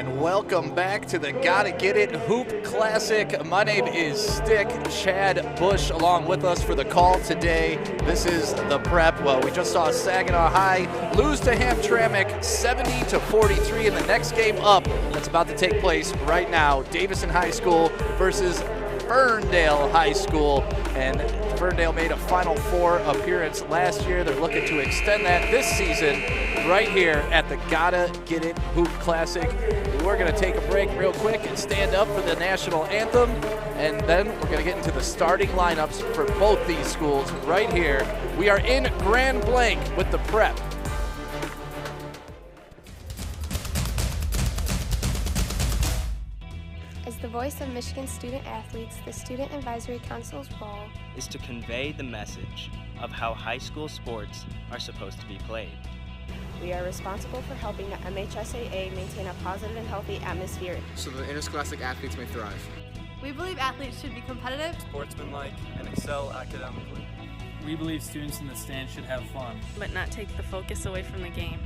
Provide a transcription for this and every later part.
And welcome back to the Gotta Get It Hoop Classic. My name is Stick. Chad Bush along with us for the call today. This is the prep. Well, we just saw Saginaw High lose to Hamtramck 70-43 in the next game up. That's about to take place right now. Davison High School versus Ferndale High School. And Ferndale made a Final Four appearance last year. They're looking to extend that this season right here at the Gotta Get It Hoop Classic. We're going to take a break real quick and stand up for the national anthem, and then we're going to get into the starting lineups for both these schools right here. We are in Grand Blanc with the prep. As the voice of Michigan student athletes, the Student Advisory Council's role is to convey the message of how high school sports are supposed to be played. We are responsible for helping the MHSAA maintain a positive and healthy atmosphere so the interscholastic athletes may thrive. We believe athletes should be competitive, sportsmanlike, and excel academically. We believe students in the stands should have fun, but not take the focus away from the game.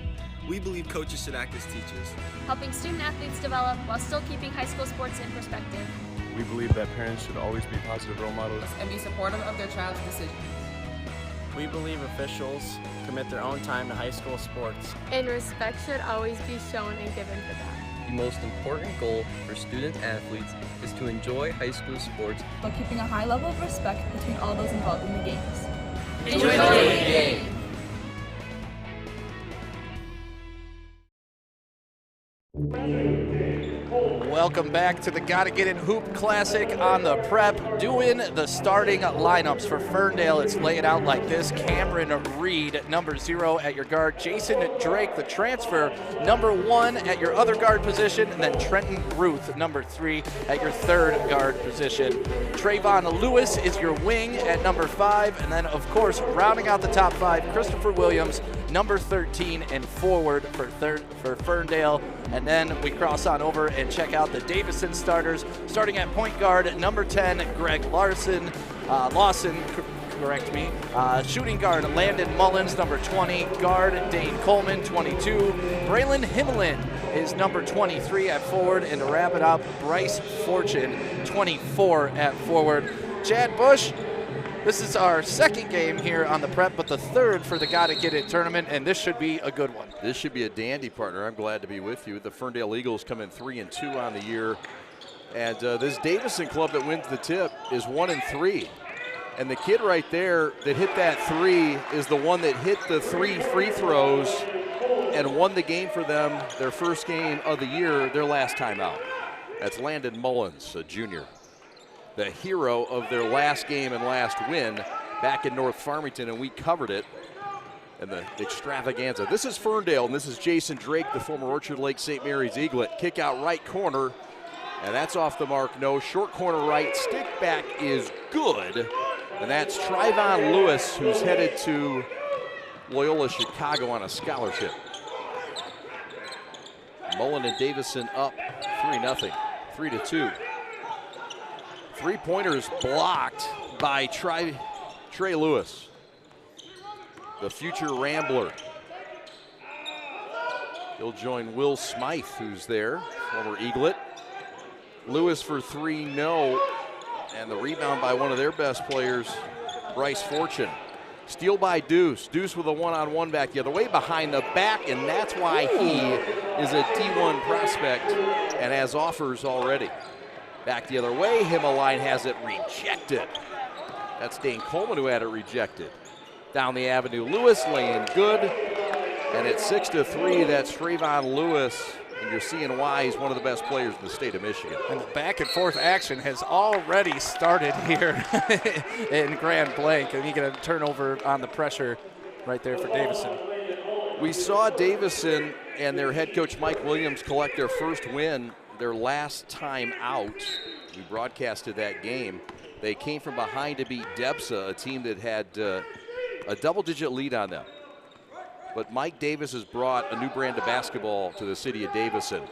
We believe coaches should act as teachers, helping student athletes develop while still keeping high school sports in perspective. We believe that parents should always be positive role models and be supportive of their child's decisions. We believe officials commit their own time to high school sports. And respect should always be shown and given for that. The most important goal for student athletes is to enjoy high school sports while keeping a high level of respect between all those involved in the games. Enjoy the game! Welcome back to the Gotta Get It Hoop Classic on the prep. Doing the starting lineups for Ferndale. It's laid out like this. Cameron Reed, number 0 at your guard. Jason Drake, the transfer, number 1 at your other guard position. And then Trenton Ruth, number 3 at your third guard position. Trayvon Lewis is your wing at number 5. And then, of course, rounding out the top 5, Christopher Williams, number 13 and forward for Ferndale. And then we cross on over and check out the Davison starters. Starting at point guard, number 10, Greg Lawson, shooting guard, Landon Mullins, number 20, guard, Dane Coleman, 22. Braylon Himmelin is number 23 at forward, and to wrap it up, Bryce Fortune, 24 at forward. Chad Bush, this is our second game here on the prep, but the third for the Gotta Get It tournament, and this should be a good one. This should be a dandy, partner. I'm glad to be with you. The Ferndale Eagles come in 3-2 on the year, and this Davison club that wins the tip is 1-3. And the kid right there that hit that 3 is the one that hit the 3 free throws and won the game for them, their first game of the year, their last time out. That's Landon Mullins, a junior. The hero of their last game and last win back in North Farmington, and we covered it in the extravaganza. This is Ferndale, and this is Jason Drake, the former Orchard Lake St. Mary's Eaglet. Kick out right corner, and that's off the mark. No, short corner right, stick back is good, and that's Trayvon Lewis, who's headed to Loyola Chicago on a scholarship. Mullen and Davison up 3-0, 3-2. Three-pointers blocked by Trey Lewis, the future Rambler. He'll join Will Smythe, who's there, former Eaglet. Lewis for 3, no. And the rebound by one of their best players, Bryce Fortune. Steal by Deuce. Deuce with a one-on-one back the other way behind the back, and that's why he is a D1 prospect and has offers already. Back the other way, Himmeline has it rejected. That's Dane Coleman who had it rejected. Down the avenue, Lewis laying good. And at 6-3, that's Trayvon Lewis. And you're seeing why he's one of the best players in the state of Michigan. And the back and forth action has already started here in Grand Blanc. And you get a turnover on the pressure right there for Davison. We saw Davison and their head coach Mike Williams collect their first win their last time out. We broadcasted that game. They came from behind to beat Debsa, a team that had a double-digit lead on them. But Mike Davis has brought a new brand of basketball to the city of Davison.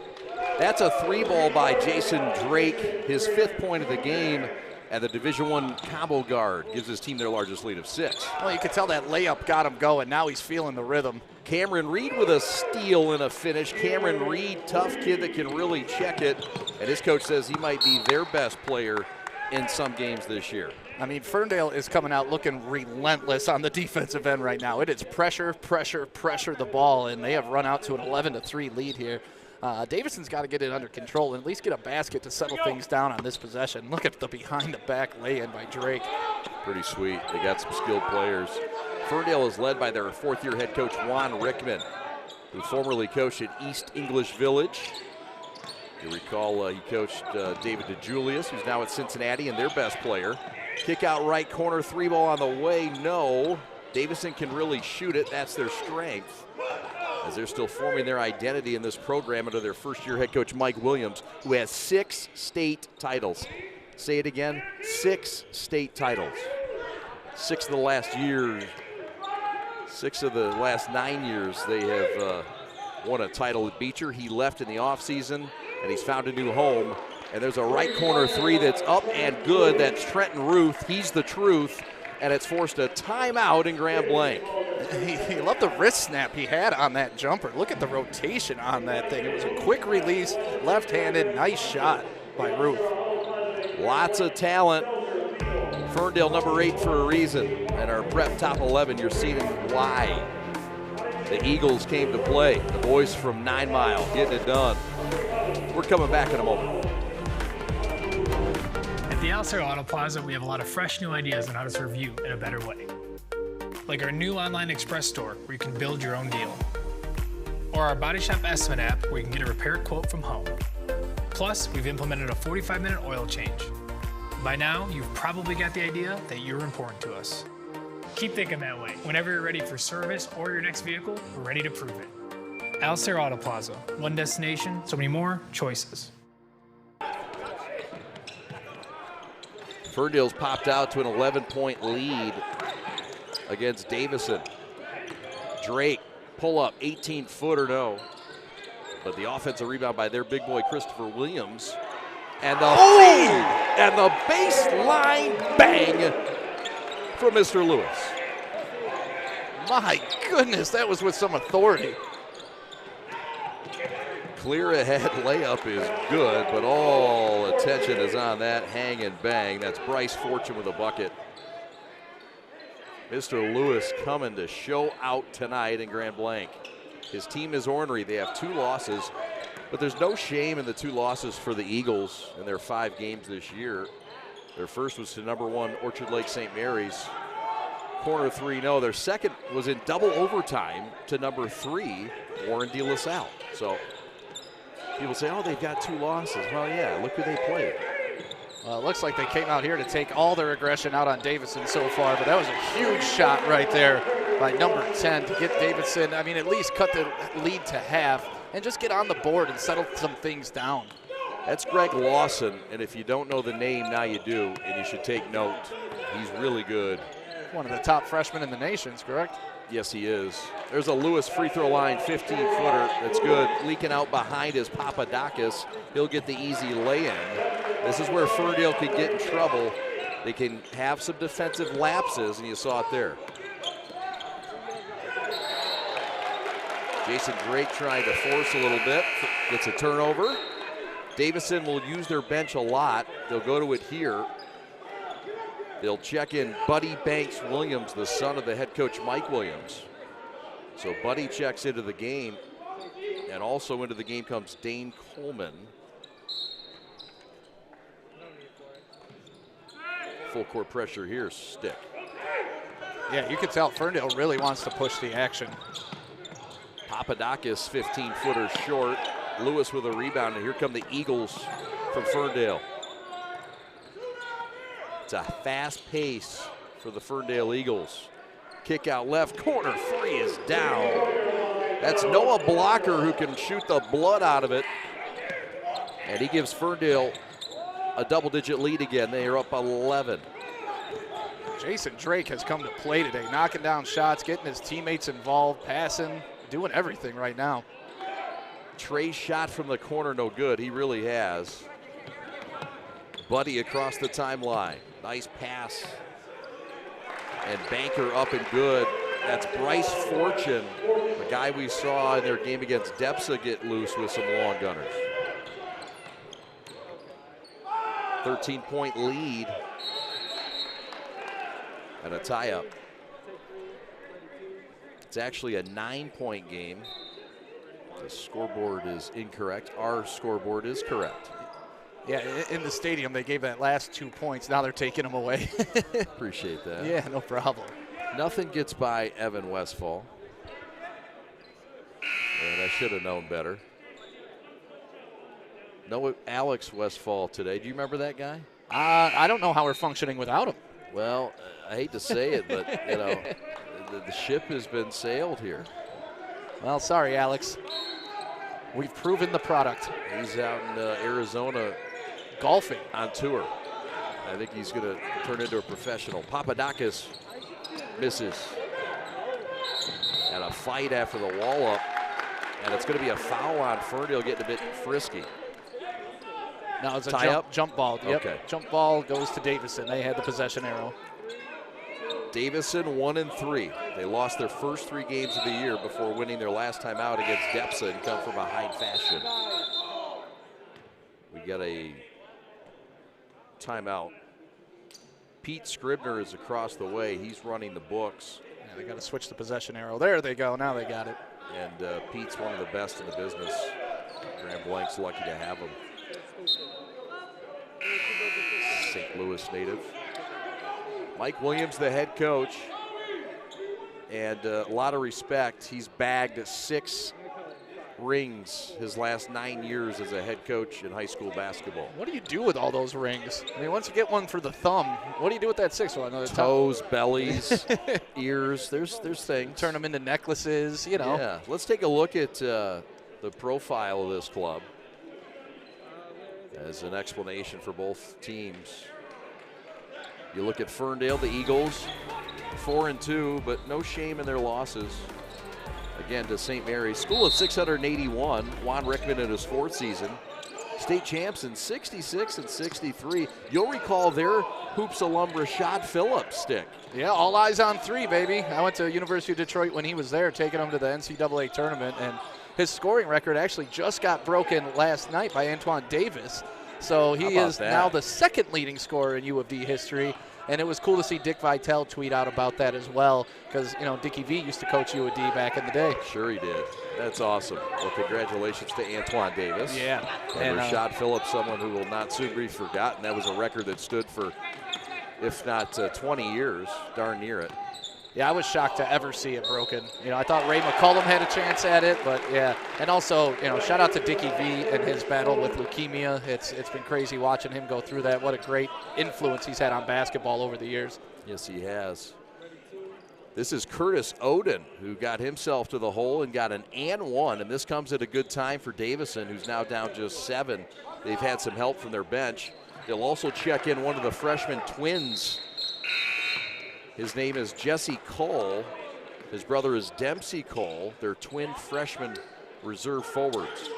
That's a 3 ball by Jason Drake, his 5th point of the game. And the Division I combo guard gives his team their largest lead of 6. Well, you could tell that layup got him going. Now he's feeling the rhythm. Cameron Reed with a steal and a finish. Cameron Reed, tough kid that can really check it. And his coach says he might be their best player in some games this year. I mean, Ferndale is coming out looking relentless on the defensive end right now. It is pressure, pressure, pressure the ball, and they have run out to an 11-3 lead here. Davison's got to get it under control and at least get a basket to settle things down on this possession. Look at the behind-the-back lay-in by Drake. Pretty sweet. They got some skilled players. Ferndale is led by their 4th-year head coach, Juan Rickman, who formerly coached at East English Village. You recall he coached David DeJulius, who's now at Cincinnati, and their best player. Kick out right corner, 3 ball on the way, no. Davison can really shoot it, that's their strength. As they're still forming their identity in this program under their 1st-year head coach, Mike Williams, who has 6 state titles. Say it again, 6 state titles. 6 of the last years, 6 of the last 9 years they have won a title at Beecher. He left in the offseason, and he's found a new home. And there's a right corner 3 that's up and good. That's Trenton Ruth. He's the truth. And it's forced a timeout in Grand Blanc. He loved the wrist snap he had on that jumper. Look at the rotation on that thing. It was a quick release, left-handed, nice shot by Ruth. Lots of talent. Ferndale number 8 for a reason. And our prep top 11, you're seeing why. The Eagles came to play. The boys from 9 Mile getting it done. We're coming back in a moment. At the Alcer Auto Plaza, we have a lot of fresh new ideas on how to serve you in a better way. Like our new online express store where you can build your own deal. Or our Body Shop Estimate app where you can get a repair quote from home. Plus, we've implemented a 45-minute oil change. By now, you've probably got the idea that you're important to us. Keep thinking that way. Whenever you're ready for service or your next vehicle, we're ready to prove it. Alcer Auto Plaza. One destination, so many more choices. Ferndale's popped out to an 11-point lead against Davison. Drake, pull up, 18-footer, no. But the offensive rebound by their big boy, Christopher Williams. And the feed and the baseline bang from Mr. Lewis. My goodness, that was with some authority. Clear ahead layup is good, but all attention is on that hang and bang. That's Bryce Fortune with a bucket. Mr. Lewis coming to show out tonight in Grand Blanc. His team is ornery. They have 2 losses, but there's no shame in the 2 losses for the Eagles in their 5 games this year. Their first was to number 1 Orchard Lake St. Mary's. Corner 3, no. Their second was in double overtime to number 3 Warren De La Salle. So people say, oh, they've got 2 losses. Well, yeah, look who they played. Well, it looks like they came out here to take all their aggression out on Davison so far, but that was a huge shot right there by number 10 to get Davison, I mean, at least cut the lead to half and just get on the board and settle some things down. That's Greg Lawson, and if you don't know the name, now you do, and you should take note. He's really good. One of the top freshmen in the nation, correct? Yes, he is. There's a Lewis free throw line 15-footer. That's good. Leaking out behind is Papadakis. He'll get the easy lay-in. This is where Ferndale can get in trouble. They can have some defensive lapses, and you saw it there. Jason Drake trying to force a little bit. Gets a turnover. Davison will use their bench a lot. They'll go to it here. They'll check in Buddy Banks Williams, the son of the head coach Mike Williams. So Buddy checks into the game, and also into the game comes Dane Coleman. Full court pressure here, Stick. Yeah, you can tell Ferndale really wants to push the action. Papadakis 15-footer short. Lewis with a rebound, and here come the Eagles from Ferndale. It's a fast pace for the Ferndale Eagles. Kick out left corner, 3 is down. That's Noah Blocker who can shoot the blood out of it. And he gives Ferndale a double-digit lead again. They are up 11. Jason Drake has come to play today, knocking down shots, getting his teammates involved, passing, doing everything right now. Trey's shot from the corner, no good. He really has. Buddy across the timeline. Nice pass. And banker up and good. That's Bryce Fortune, the guy we saw in their game against Depsa get loose with some long gunners. 13-point lead and a tie-up. It's actually a 9-point game. The scoreboard is incorrect. Our scoreboard is correct. Yeah, in the stadium, they gave that last 2 points. Now they're taking them away. Appreciate that. Yeah, no problem. Nothing gets by Evan Westfall. And I should have known better. No Alex Westfall today. Do you remember that guy? I don't know how we're functioning without him. Well, I hate to say it, but, you know, the ship has been sailed here. Well, sorry, Alex. We've proven the product. He's out in Arizona golfing on tour. I think he's going to turn into a professional. Papadakis misses. And a fight after the wall up. And it's going to be a foul on Ferndale, getting a bit frisky. No, it's a jump ball. Yep. Okay. Jump ball goes to Davison. They had the possession arrow. Davison 1-3. They lost their first 3 games of the year before winning their last time out against Depsa and come from behind fashion. We got a timeout. Pete Scribner is across the way. He's running the books. Yeah, they got to switch the possession arrow. There they go. Now they got it. And Pete's one of the best in the business. Grand Blank's lucky to have him. St. Louis native. Mike Williams, the head coach, and a lot of respect. He's bagged 6 rings his last 9 years as a head coach in high school basketball. What do you do with all those rings? I mean, once you get one for the thumb, what do you do with that 6th one? Toes, bellies, ears, there's things. Turn them into necklaces, you know. Yeah, let's take a look at the profile of this club as an explanation for both teams. You look at Ferndale, the Eagles, 4-2, but no shame in their losses. Again, to St. Mary's. School of 681. Juan Rickman in his 4th season. State champs in 66 and 63. You'll recall their hoops alum Rashad Phillips stick. Yeah, all eyes on 3, baby. I went to University of Detroit when he was there, taking him to the NCAA tournament, and his scoring record actually just got broken last night by Antoine Davis. So he is now the 2nd leading scorer in U of D history. And it was cool to see Dick Vitale tweet out about that as well, because, you know, Dickie V used to coach U of D back in the day. Sure he did. That's awesome. Well, congratulations to Antoine Davis. Yeah. And Rashad Phillips, someone who will not soon be forgotten. That was a record that stood for, if not 20 years, darn near it. Yeah, I was shocked to ever see it broken. You know, I thought Ray McCullum had a chance at it, but yeah. And also, you know, shout out to Dickie V and his battle with leukemia. It's been crazy watching him go through that. What a great influence he's had on basketball over the years. Yes, he has. This is Curtis Oden, who got himself to the hole and got an and 1, and this comes at a good time for Davison, who's now down just 7. They've had some help from their bench. They'll also check in one of the freshman twins. His name is Jesse Cole. His brother is Dempsey Cole. They're twin freshman reserve forwards.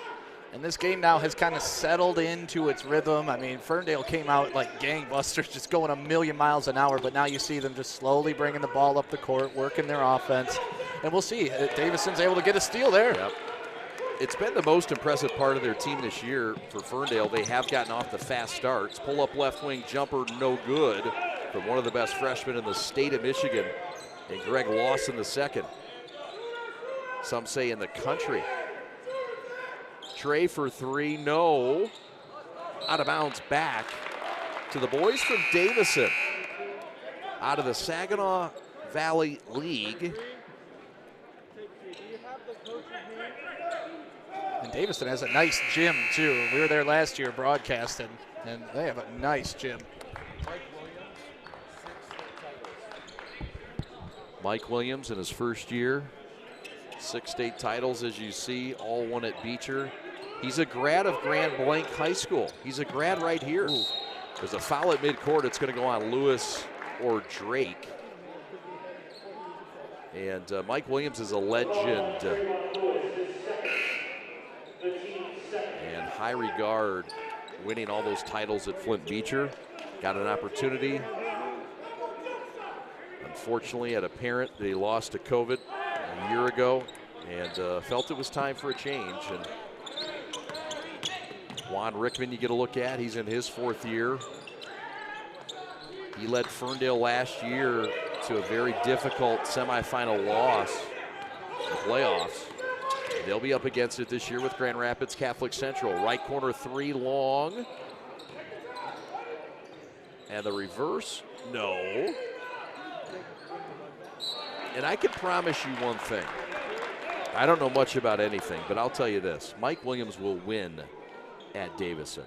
And this game now has kind of settled into its rhythm. I mean, Ferndale came out like gangbusters, just going a million miles an hour, but now you see them just slowly bringing the ball up the court, working their offense. And we'll see. Davison's able to get a steal there. Yep. It's been the most impressive part of their team this year for Ferndale. They have gotten off the fast starts. Pull-up left wing jumper, no good, from one of the best freshmen in the state of Michigan, and Greg Lawson the second. Some say in the country. Trey for 3, no. Out of bounds back to the boys from Davison. Out of the Saginaw Valley League. And Davison has a nice gym, too. We were there last year broadcasting, and they have a nice gym. Mike Williams in his first year. 6 state titles, as you see, all won at Beecher. He's a grad of Grand Blanc High School. He's a grad right here. Ooh. There's a foul at midcourt. It's going to go on Lewis or Drake. And Mike Williams is a legend. And high regard winning all those titles at Flint Beecher. Got an opportunity. Unfortunately, had a parent that he lost to COVID a year ago and felt it was time for a change. And Juan Rickman you get a look at, he's in his 4th year. He led Ferndale last year to a very difficult semifinal loss in the playoffs. They'll be up against it this year with Grand Rapids Catholic Central. Right corner 3 long. And the reverse, no. And I can promise you one thing. I don't know much about anything, but I'll tell you this. Mike Williams will win at Davison.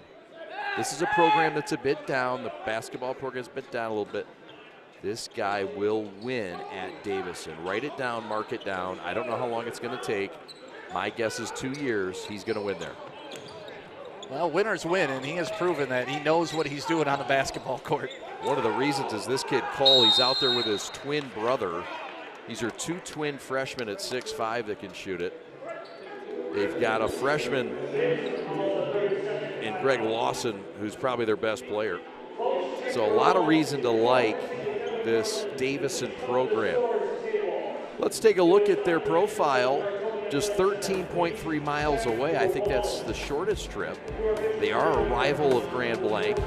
This is a program that's a bit down. The basketball program's a bit down a little bit. This guy will win at Davison. Write it down, mark it down. I don't know how long it's going to take. My guess is 2 years. He's going to win there. Well, winners win, and he has proven that he knows what he's doing on the basketball court. One of the reasons is this kid, Cole, he's out there with his twin brother. These are 2 twin freshmen at 6'5" that can shoot it. They've got a freshman in Greg Lawson, who's probably their best player. So a lot of reason to like this Davison program. Let's take a look at their profile. Just 13.3 miles away. I think that's the shortest trip. They are a rival of Grand Blanc.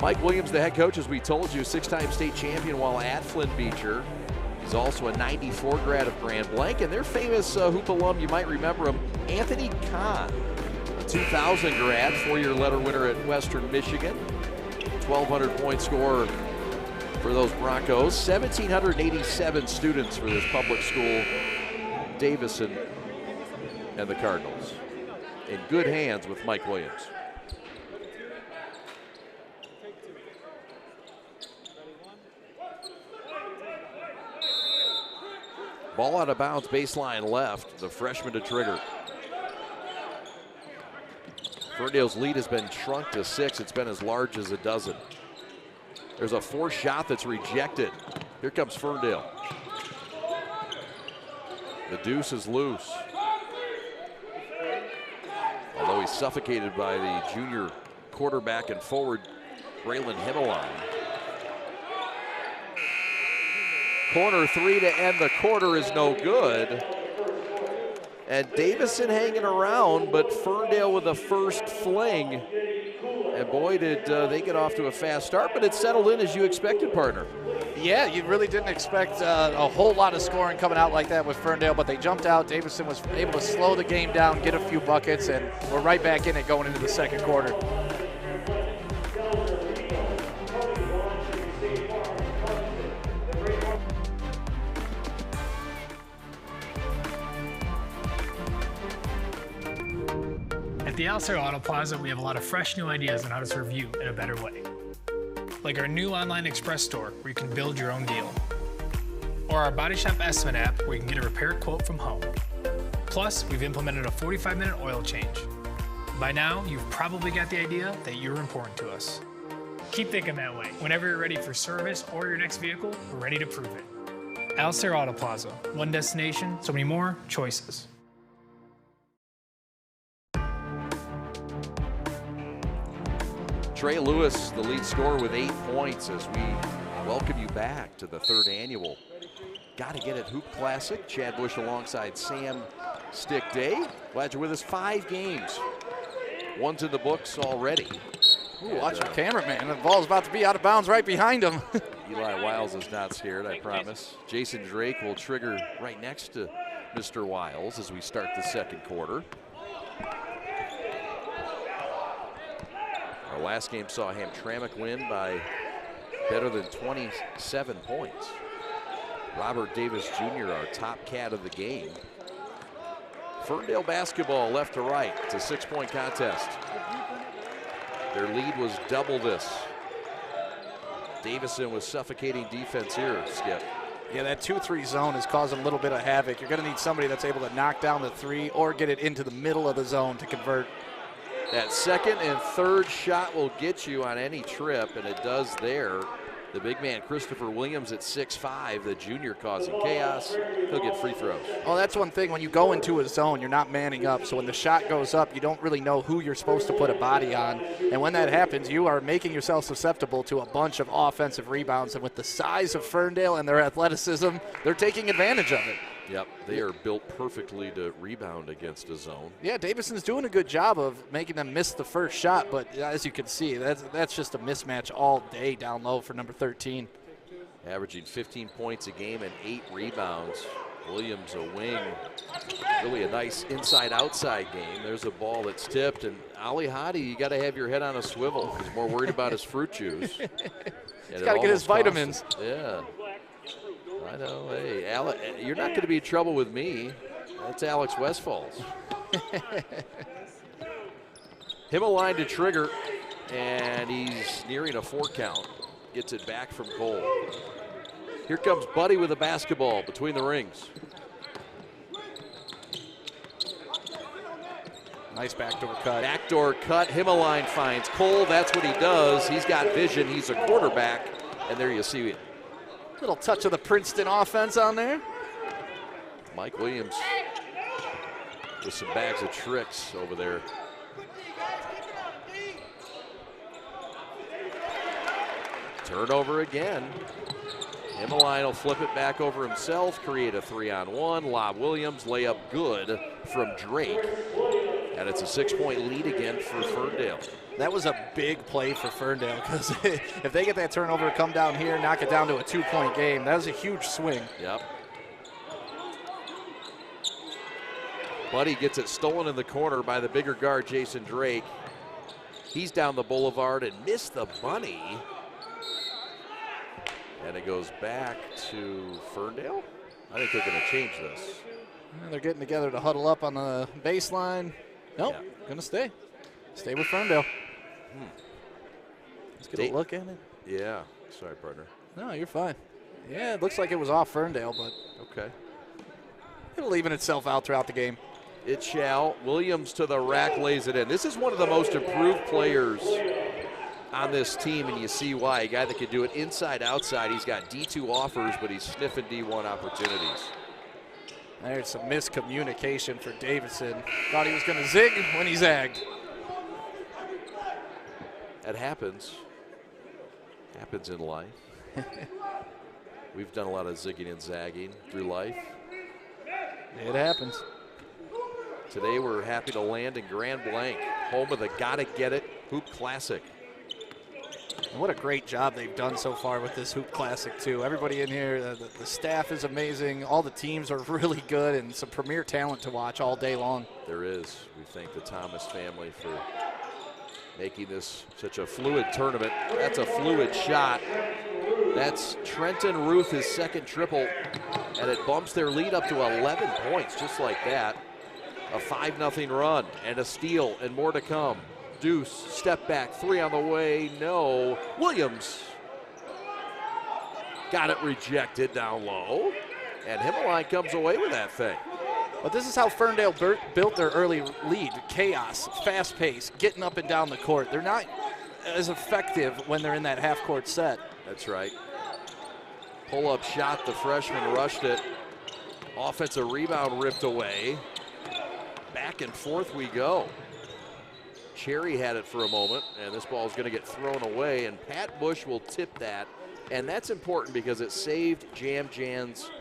Mike Williams, the head coach, as we told you, 6-time state champion while at Flint Beecher. He's also a 94 grad of Grand Blanc, and their famous hoop alum, you might remember him, Anthony Kahn, a 2000 grad, 4-year letter winner at Western Michigan, 1,200 point scorer for those Broncos, 1,787 students for this public school, Davison and the Cardinals. In good hands with Mike Williams. Ball out of bounds, baseline left, the freshman to trigger. Ferndale's lead has been shrunk to 6. It's been as large as a dozen. There's a forced shot that's rejected. Here comes Ferndale. The deuce is loose. Although he's suffocated by the junior quarterback and forward, Braylon Himmeline. Corner 3 to end the quarter is no good. And Davison hanging around, but Ferndale with a first fling. And boy, did they get off to a fast start, but it settled in as you expected, partner. Yeah, you really didn't expect a whole lot of scoring coming out like that with Ferndale, but they jumped out. Davison was able to slow the game down, get a few buckets, and we're right back in it going into the second quarter. At the Alcer Auto Plaza, we have a lot of fresh new ideas on how to serve you in a better way. Like our new online express store where you can build your own deal. Or our Body Shop estimate app where you can get a repair quote from home. Plus, we've implemented a 45-minute oil change. By now, you've probably got the idea that you're important to us. Keep thinking that way. Whenever you're ready for service or your next vehicle, we're ready to prove it. Alcer Auto Plaza. One destination, so many more choices. Trey Lewis, the lead scorer with 8 points as we welcome you back to the 3rd annual Gotta Get It Hoop Classic. Chad Bush alongside Sam Stick Day. Glad you're with us. 5 games. One's in the books already. Ooh, watch your cameraman. The ball's about to be out of bounds right behind him. Eli Wiles is not scared, I promise. Jason Drake will trigger right next to Mr. Wiles as we start the second quarter. Our last game saw Hamtramck win by better than 27 points. Robert Davis Jr., our top cat of the game. Ferndale basketball left to right. It's a 6-point contest. Their lead was double this. Davison with suffocating defense here, Skip. Yeah, that 2-3 zone is causing a little bit of havoc. You're going to need somebody that's able to knock down the 3 or get it into the middle of the zone to convert. That second and third shot will get you on any trip, and it does there. The big man, Christopher Williams, at 6'5", the junior, causing chaos. He'll get free throws. Oh, that's one thing. When you go into a zone, you're not manning up. So when the shot goes up, you don't really know who you're supposed to put a body on. And when that happens, you are making yourself susceptible to a bunch of offensive rebounds. And with the size of Ferndale and their athleticism, they're taking advantage of it. Yep, they are built perfectly to rebound against a zone. Yeah, Davison's doing a good job of making them miss the first shot, but as you can see, that's just a mismatch all day down low for number 13. Averaging 15 points a game and 8 rebounds. Williams a wing. Really a nice inside-outside game. There's a ball that's tipped, and Ali Hadi, you got to have your head on a swivel. He's more worried about his fruit juice. He's got to get his vitamins. Yeah. I know. Hey, you're not going to be in trouble with me. That's Alex Westfalls. Him a line to trigger, and he's nearing a 4 count. Gets it back from Cole. Here comes Buddy with a basketball between the rings. Nice backdoor cut. Backdoor cut. Himmeline finds Cole. That's what he does. He's got vision. He's a quarterback. And there you see it. Little touch of the Princeton offense on there. Mike Williams with some bags of tricks over there. Turnover again. Himmeline will flip it back over himself, create a 3-on-1. Lob Williams, layup good from Drake. And it's a 6-point lead again for Ferndale. That was a big play for Ferndale because if they get that turnover, come down here, knock it down to a 2-point game, that was a huge swing. Yep. Buddy gets it stolen in the corner by the bigger guard, Jason Drake. He's down the boulevard and missed the bunny. And it goes back to Ferndale. I think they're going to change this. And they're getting together to huddle up on the baseline. Nope, going to stay. Stay with Ferndale. Let's get a look at it. Yeah, sorry, partner. No, you're fine. Yeah, it looks like it was off Ferndale, but okay. It'll even itself out throughout the game. It shall. Williams to the rack, lays it in. This is one of the most improved players on this team, and you see why. A guy that can do it inside, outside. He's got D2 offers, but he's sniffing D1 opportunities. There's some miscommunication for Davison. Thought he was going to zig when he zagged. That happens. Happens in life. We've done a lot of zigging and zagging through life. It happens. Today we're happy to land in Grand Blanc, home of the Gottagetit Hoop Classic. And what a great job they've done so far with this Hoop Classic, too. Everybody in here, the staff is amazing. All the teams are really good and some premier talent to watch all day long. There is. We thank the Thomas family for making this such a fluid tournament. That's a fluid shot. That's Trenton Ruth, his second triple, and it bumps their lead up to 11 points, just like that. A 5-0 run and a steal and more to come. Deuce, step back, 3 on the way, no. Williams got it rejected down low, and Himmeline comes away with that thing. But this is how Ferndale built their early lead. Chaos, fast pace, getting up and down the court. They're not as effective when they're in that half-court set. That's right. Pull-up shot, the freshman rushed it. Offensive rebound ripped away. Back and forth we go. Cherry had it for a moment, and this ball is going to get thrown away, and Pat Bush will tip that. And that's important because it saved Jam Jan's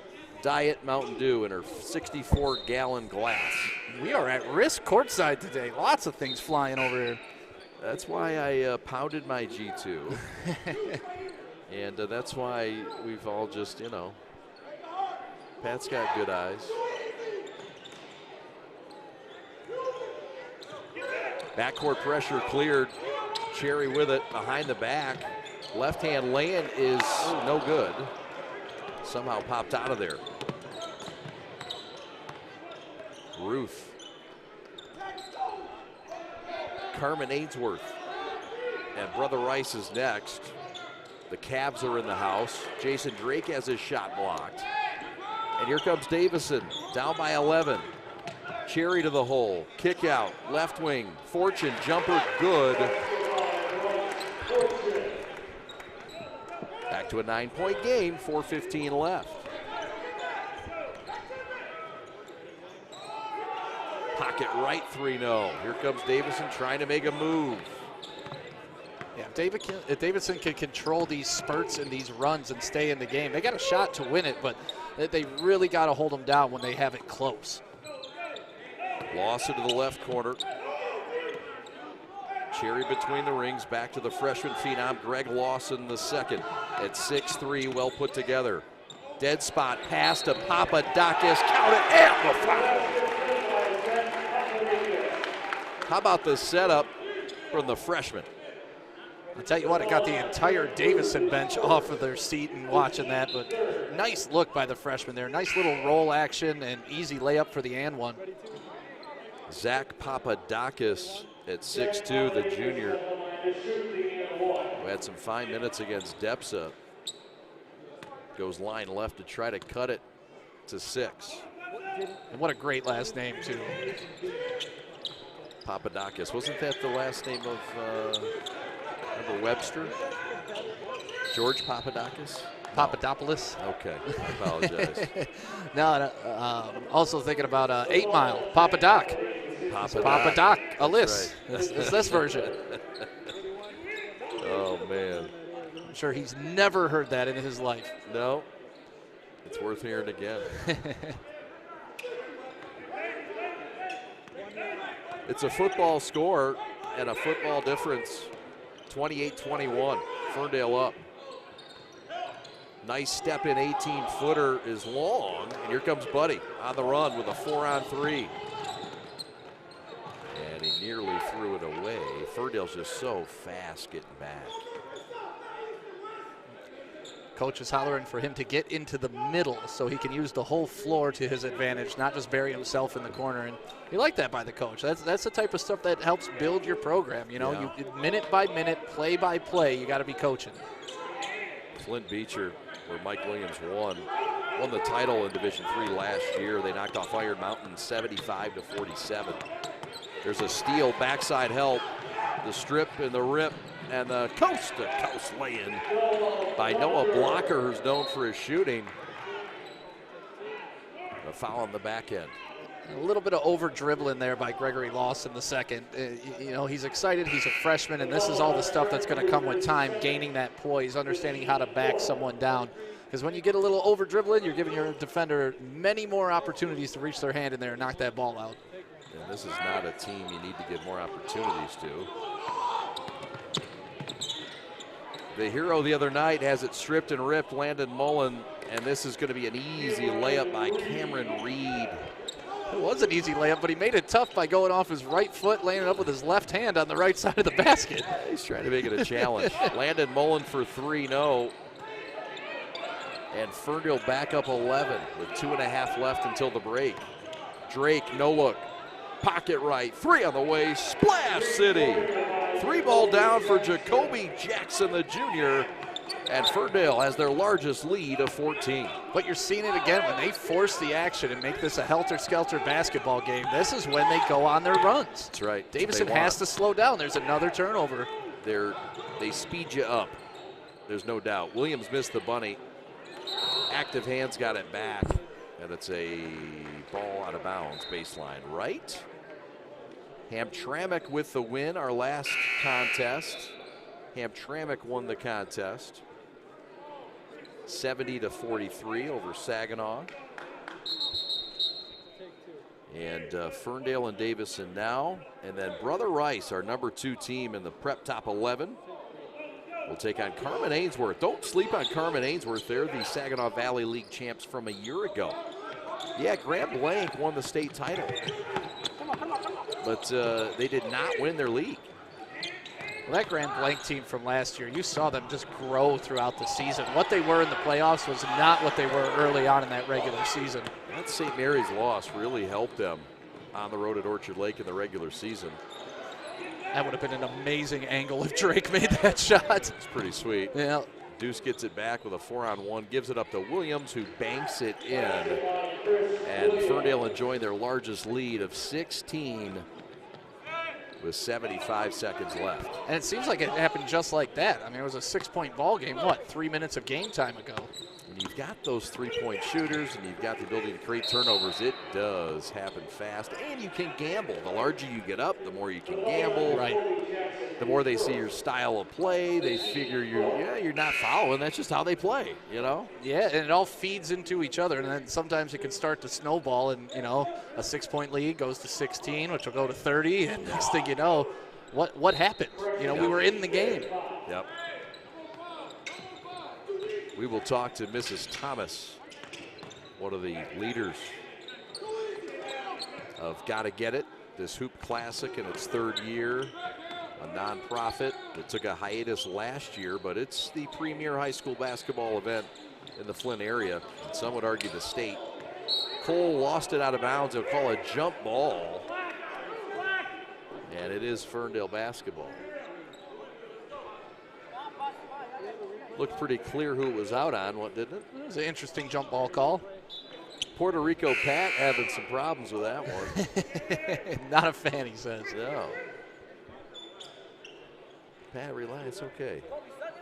Diet Mountain Dew in her 64-gallon glass. We are at risk courtside today. Lots of things flying over here. That's why I pounded my G2. And that's why we've all just, you know, Pat's got good eyes. Backcourt pressure cleared. Cherry with it behind the back. Left-hand lay-in is no good. Somehow popped out of there. Ruth. Carmen Ainsworth. And Brother Rice is next. The Cavs are in the house. Jason Drake has his shot blocked. And here comes Davison, down by 11. Cherry to the hole, kick out, left wing, Fortune, jumper, good. Back to a 9-point game, 4:15 left. Pocket right 3-0. Here comes Davison trying to make a move. Yeah, if Davison can control these spurts and these runs and stay in the game, they got a shot to win it, but they really got to hold them down when they have it close. Loss into the left corner. Cherry between the rings, back to the freshman phenom, Greg Lawson the second at 6'3", well put together. Dead spot pass to Papadakis, count it, and the foul. How about the setup from the freshman? I'll tell you what, it got the entire Davison bench off of their seat and watching that, but nice look by the freshman there. Nice little roll action and easy layup for the and one. Zach Papadakis at 6'2", the junior, who had some fine minutes against Depsa. Goes line left to try to cut it to 6. And what a great last name, too. Papadakis. Wasn't that the last name of remember Webster? George Papadakis? Papadopoulos. Okay, I apologize. No, also thinking about 8 Mile, Papa Doc. Papa Doc, Alice. Right. It's this version. Oh, man. I'm sure he's never heard that in his life. No, it's worth hearing again. It's a football score and a football difference. 28-21, Ferndale up. Nice step in 18-footer is long, and here comes Buddy on the run with a 4-on-3. And he nearly threw it away. Ferndale's just so fast getting back. Coach is hollering for him to get into the middle so he can use the whole floor to his advantage, not just bury himself in the corner. And you like that by the coach. That's the type of stuff that helps build your program. You know, yeah. You minute by minute, play by play, you got to be coaching. Flint Beecher, where Mike Williams won the title in Division III last year. They knocked off Iron Mountain 75-47. There's a steal, backside help, the strip and the rip, and the coast-to-coast lay-in by Noah Blocker, who's known for his shooting. A foul on the back end. A little bit of over-dribbling there by Gregory Lawson the second. You know, he's excited, he's a freshman, and this is all the stuff that's going to come with time, gaining that poise, understanding how to back someone down. Because when you get a little over-dribbling, you're giving your defender many more opportunities to reach their hand in there and knock that ball out. And this is not a team you need to give more opportunities to. The hero the other night has it stripped and ripped, Landon Mullen, and this is going to be an easy layup by Cameron Reed. It was an easy layup, but he made it tough by going off his right foot, laying it up with his left hand on the right side of the basket. He's trying to make it a challenge. Landon Mullen for 3, no. And Ferndale back up 11 with 2.5 left until the break. Drake, no look. Pocket right, 3 on the way, Splash City. 3 ball down for Jacoby Jackson, the junior, and Ferndale has their largest lead of 14. But you're seeing it again when they force the action and make this a helter-skelter basketball game. This is when they go on their runs. That's right. Davison has to slow down. There's another turnover. They speed you up. There's no doubt. Williams missed the bunny. Active hands got it back, and it's a ball out of bounds, baseline right. Hamtramck with the win, our last contest. Hamtramck won the contest. 70-43 over Saginaw. And Ferndale and Davison now. And then Brother Rice, our number 2 team in the Prep Top 11, will take on Carmen Ainsworth. Don't sleep on Carmen Ainsworth. They're the Saginaw Valley League champs from a year ago. Yeah, Grand Blanc won the state title, but they did not win their league. Well, that Grand Blanc team from last year, you saw them just grow throughout the season. What they were in the playoffs was not what they were early on in that regular season. That St. Mary's loss really helped them on the road at Orchard Lake in the regular season. That would have been an amazing angle if Drake made that shot. It's pretty sweet. Yeah. Deuce gets it back with a 4-on-1, gives it up to Williams, who banks it in. And Ferndale enjoying their largest lead of 16 with 75 seconds left. And it seems like it happened just like that. I mean, it was a 6-point ball game, 3 minutes of game time ago. When you've got those 3-point shooters and you've got the ability to create turnovers, it does happen fast. And you can gamble. The larger you get up, the more you can gamble. Right. The more they see your style of play, they figure you're not fouling. That's just how they play, you know? Yeah, and it all feeds into each other. And then sometimes it can start to snowball, and, you know, a 6-point lead goes to 16, which will go to 30. And next thing you know, what happened? You know, we were in the game. Yep. We will talk to Mrs. Thomas, one of the leaders of Gottagetit, this Hoop Classic in its 3rd year, a nonprofit that took a hiatus last year, but it's the premier high school basketball event in the Flint area, and some would argue the state. Cole lost it out of bounds. They'll call a jump ball, and it is Ferndale basketball. Looked pretty clear who it was out on, didn't it? It was an interesting jump ball call. Puerto Rico Pat having some problems with that one. Not a fan, he says. No. Pat, relax, it's okay.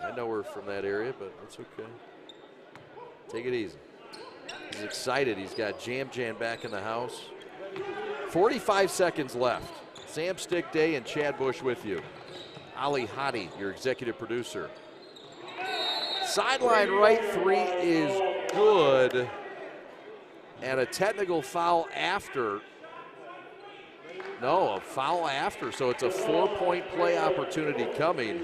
I know we're from that area, but it's okay. Take it easy. He's excited. He's got Jam back in the house. 45 seconds left. Sam Stick Day and Chad Bush with you. Ali Hadi, your executive producer. Sideline right 3 is good. And a technical foul after. No, a foul after. So it's a 4-point play opportunity coming.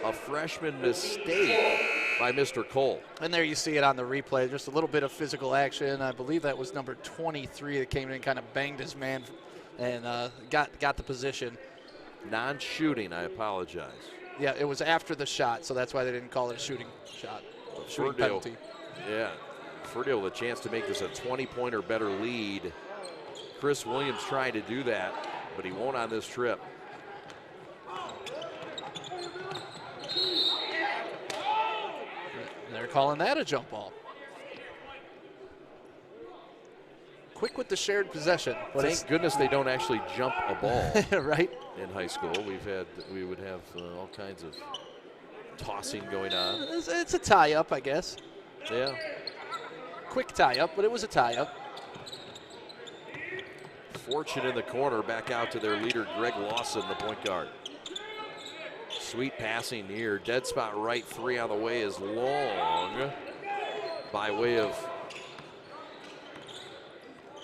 A freshman mistake by Mr. Cole. And there you see it on the replay. Just a little bit of physical action. I believe that was number 23 that came in and kind of banged his man and got the position. Non-shooting, I apologize. Yeah, it was after the shot, so that's why they didn't call it a shooting shot. Shooting penalty. Yeah, Ferndale with a chance to make this a 20-point or better lead. Chris Williams trying to do that, but he won't on this trip. They're calling that a jump ball. Quick with the shared possession. Thank goodness they don't actually jump a ball. Right. In high school, we would have all kinds of tossing going on. It's a tie-up, I guess. Yeah. Quick tie-up, but it was a tie-up. Fortune in the corner, back out to their leader, Greg Lawson, the point guard. Sweet passing here. Dead spot right 3 on the way is long by way of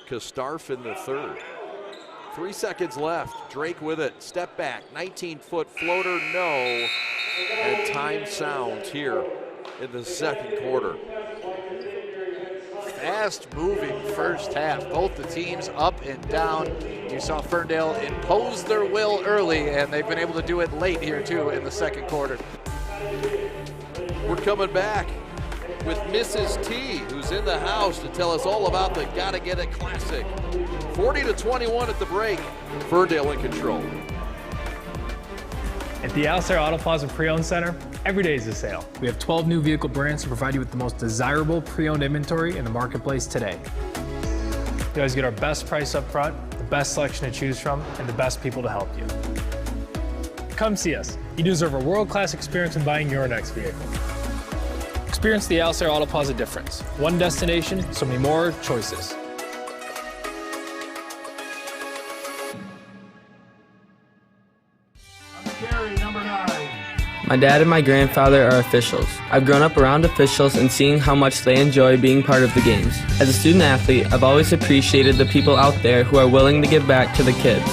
Kastarfin the third. 3 seconds left. Drake with it. Step back. 19-foot floater. No. And time sounds here in the second quarter. Fast-moving first half. Both the teams up and down. You saw Ferndale impose their will early, and they've been able to do it late here, too, in the second quarter. We're coming back with Mrs. T, who's in the house to tell us all about the Gottagetit Classic. 40-21 at the break. Ferndale in control. At the Alcera Auto Plaza Pre-Owned Center, every day is a sale. We have 12 new vehicle brands to provide you with the most desirable pre-owned inventory in the marketplace today. You always get our best price up front, the best selection to choose from, and the best people to help you. Come see us. You deserve a world-class experience in buying your next vehicle. Experience the Alcera Auto Plaza difference. One destination, so many more choices. My dad and my grandfather are officials. I've grown up around officials and seeing how much they enjoy being part of the games. As a student athlete, I've always appreciated the people out there who are willing to give back to the kids.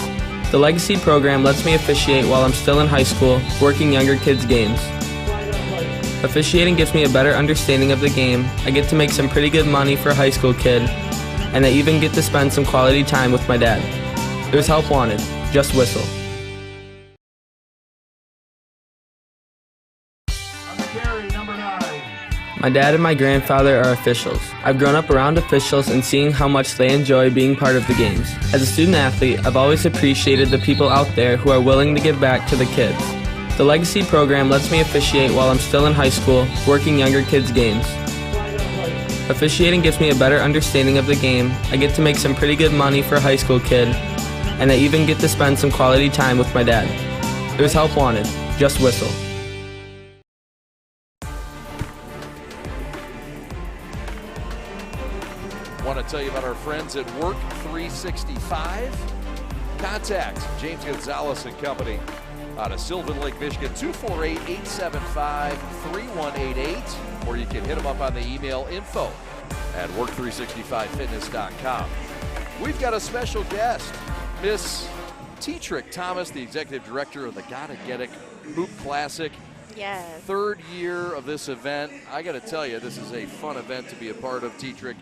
The Legacy program lets me officiate while I'm still in high school, working younger kids' games. Officiating gives me a better understanding of the game. I get to make some pretty good money for a high school kid, and I even get to spend some quality time with my dad. There's help wanted. Just whistle. My dad and my grandfather are officials. I've grown up around officials and seeing how much they enjoy being part of the games. As a student athlete, I've always appreciated the people out there who are willing to give back to the kids. The Legacy program lets me officiate while I'm still in high school, working younger kids' games. Officiating gives me a better understanding of the game. I get to make some pretty good money for a high school kid, and I even get to spend some quality time with my dad. There's help wanted. Just whistle. Want to tell you about our friends at Work 365. Contact James Gonzalez and Company out of Sylvan Lake, Michigan, 248-875-3188, or you can hit them up on the email info@work365fitness.com. We've got a special guest, Miss Teatrick Thomas, the executive director of the Gottagetit Hoop Classic. Yes. Third year of this event. I got to tell you, this is a fun event to be a part of, Teatrick.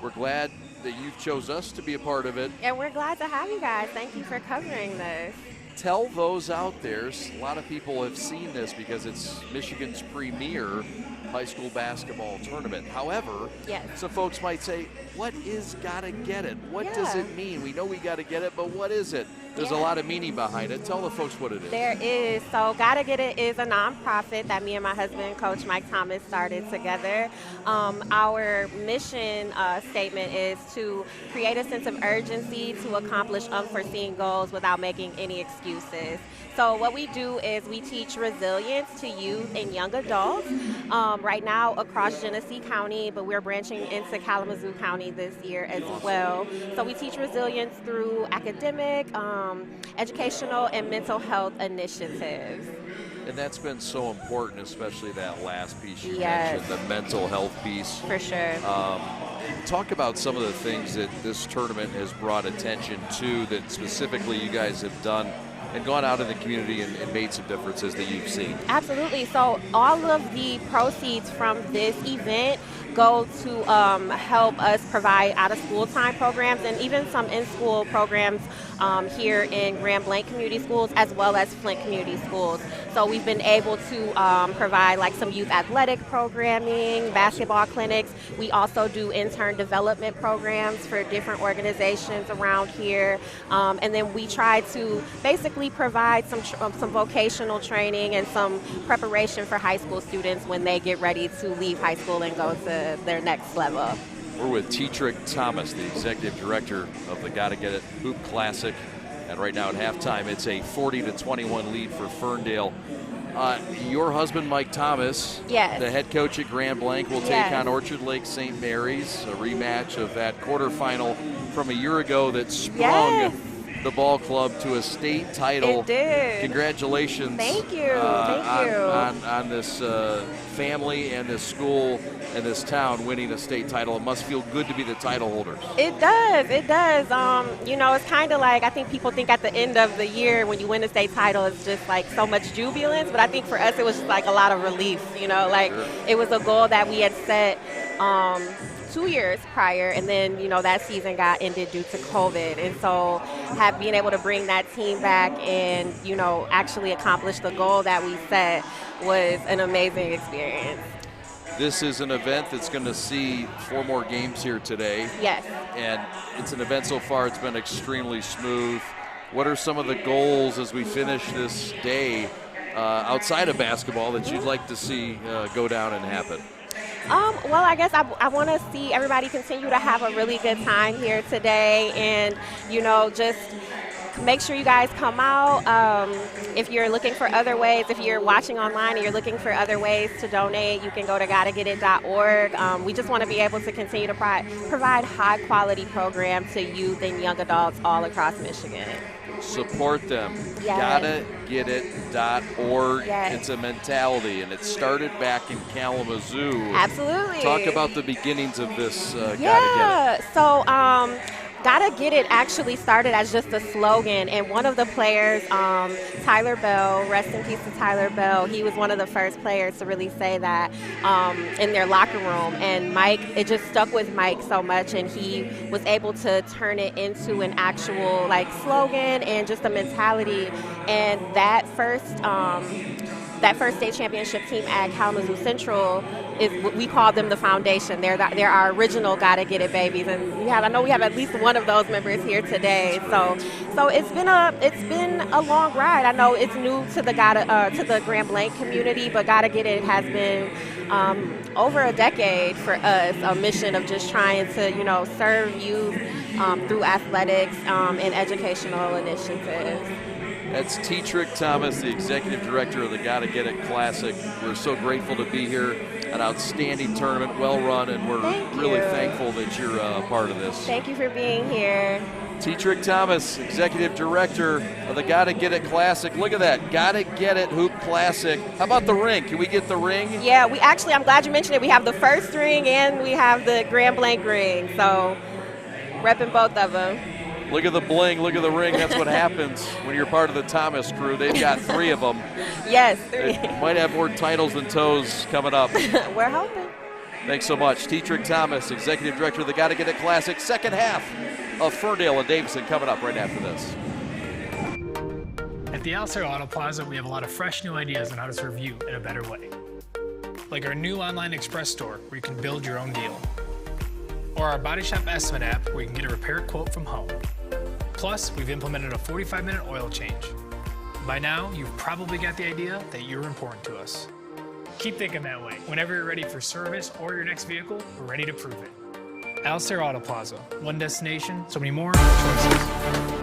We're glad that you chose us to be a part of it. And we're glad to have you guys. Thank you for covering this. Tell those out there, a lot of people have seen this because it's Michigan's premier high school basketball tournament. However, some folks might say, what is Gottagetit? What does it mean? We know we got to get it, but what is it? There's a lot of meaning behind it. Tell the folks what it is. There is. So Gottagetit is a nonprofit that me and my husband, Coach Mike Thomas, started together. Our mission statement is to create a sense of urgency to accomplish unforeseen goals without making any excuses. So what we do is we teach resilience to youth and young adults right now across Genesee County, but we're branching into Kalamazoo County this year as well. So we teach resilience through academic, educational, and mental health initiatives. And that's been so important, especially that last piece you mentioned, the mental health piece. For sure. Talk about some of the things that this tournament has brought attention to that specifically you guys have done and gone out in the community and made some differences that you've seen. Absolutely. So all of the proceeds from this event go to help us provide out-of-school time programs and even some in-school programs here in Grand Blanc Community Schools as well as Flint Community Schools. So we've been able to provide like some youth athletic programming, basketball clinics. We also do intern development programs for different organizations around here. And then we try to basically provide some vocational training and some preparation for high school students when they get ready to leave high school and go to their next level. We're with Teatrick Thomas, the executive director of the Gottagetit Hoop Classic. And right now at halftime, it's a 40-21 lead for Ferndale. Your husband, Mike Thomas, the head coach at Grand Blanc, will take on Orchard Lake St. Mary's, a rematch of that quarterfinal from a year ago that sprung the ball club to a state title. It did. Congratulations. Thank you. On this family and this school and this town winning a state title. It must feel good to be the title holders. It does. It does. You know, it's kind of like, I think people think at the end of the year when you win a state title, it's just like so much jubilance. But I think for us, it was just like a lot of relief. You know, like it was a goal that we had set 2 years prior, and then, you know, that season got ended due to COVID. And so being able to bring that team back and, you know, actually accomplish the goal that we set was an amazing experience. This is an event that's going to see 4 more games here today. Yes. And it's an event so far, it's been extremely smooth. What are some of the goals as we finish this day outside of basketball that you'd like to see go down and happen? Well, I guess I want to see everybody continue to have a really good time here today, and, you know, just make sure you guys come out. If you're looking for other ways, if you're watching online and you're looking for other ways to donate, you can go to gottagetit.org. We just want to be able to continue to provide high-quality programs to youth and young adults all across Michigan. Support them. Gottagetit.org. It's a mentality, and it started back in Kalamazoo. Absolutely. Talk about the beginnings of this Gottagetit. So Gottagetit actually started as just a slogan, and one of the players, Tyler Bell, rest in peace to Tyler Bell, he was one of the first players to really say that in their locker room. And Mike, it just stuck with Mike so much, and he was able to turn it into an actual like slogan and just a mentality. And that first state championship team at Kalamazoo Central is what we call them the foundation. They're our original Gottagetit babies, and I know we have at least one of those members here today. So it's been a long ride. I know it's new to the Grand Blanc community, but Gottagetit has been over a decade for us, a mission of just trying to, serve youth through athletics and educational initiatives. That's Teatrick Thomas, the Executive Director of the Gottagetit Classic. We're so grateful to be here. An outstanding tournament, well run, and we're really thankful that you're a part of this. Thank you for being here. Teatrick Thomas, Executive Director of the Gottagetit Classic. Look at that, Gottagetit Hoop Classic. How about the ring? Can we get the ring? Yeah, I'm glad you mentioned it. We have the first ring and we have the Grand Blanc ring, so repping both of them. Look at the bling, look at the ring. That's what happens when you're part of the Thomas crew. They've got 3 of them. Yes, 3. They might have more titles than toes coming up. We're hoping. Thanks so much. Teatrick Thomas, Executive Director of the Gottagetit Classic. Second half of Ferndale and Davison coming up right after this. At the Alcer Auto Plaza, we have a lot of fresh new ideas on how to serve you in a better way. Like our new online express store where you can build your own deal. Or our Body Shop estimate app where you can get a repair quote from home. Plus, we've implemented a 45-minute oil change. By now, you've probably got the idea that you're important to us. Keep thinking that way. Whenever you're ready for service or your next vehicle, we're ready to prove it. Alcer Auto Plaza. One destination, so many more choices.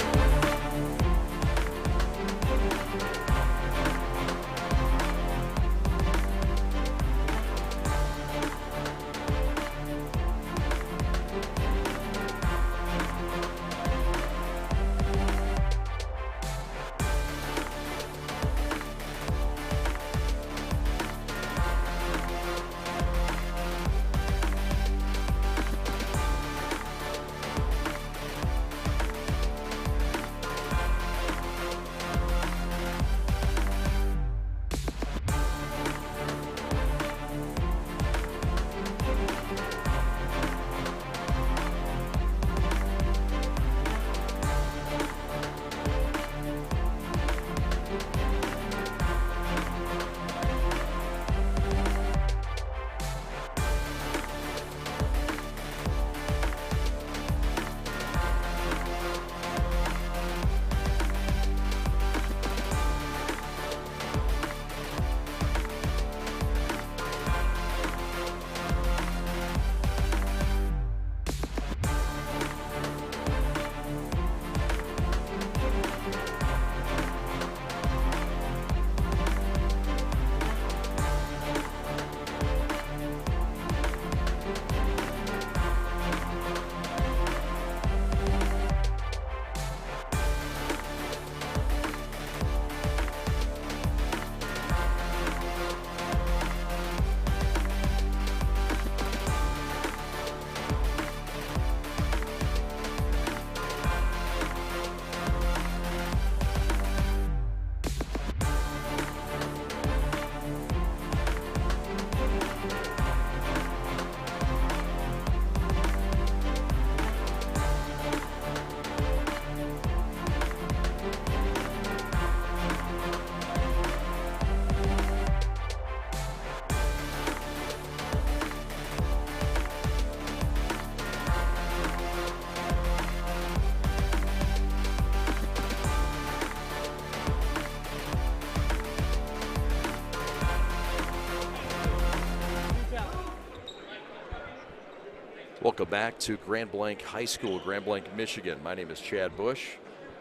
Welcome back to Grand Blanc High School, Grand Blanc, Michigan. My name is Chad Bush.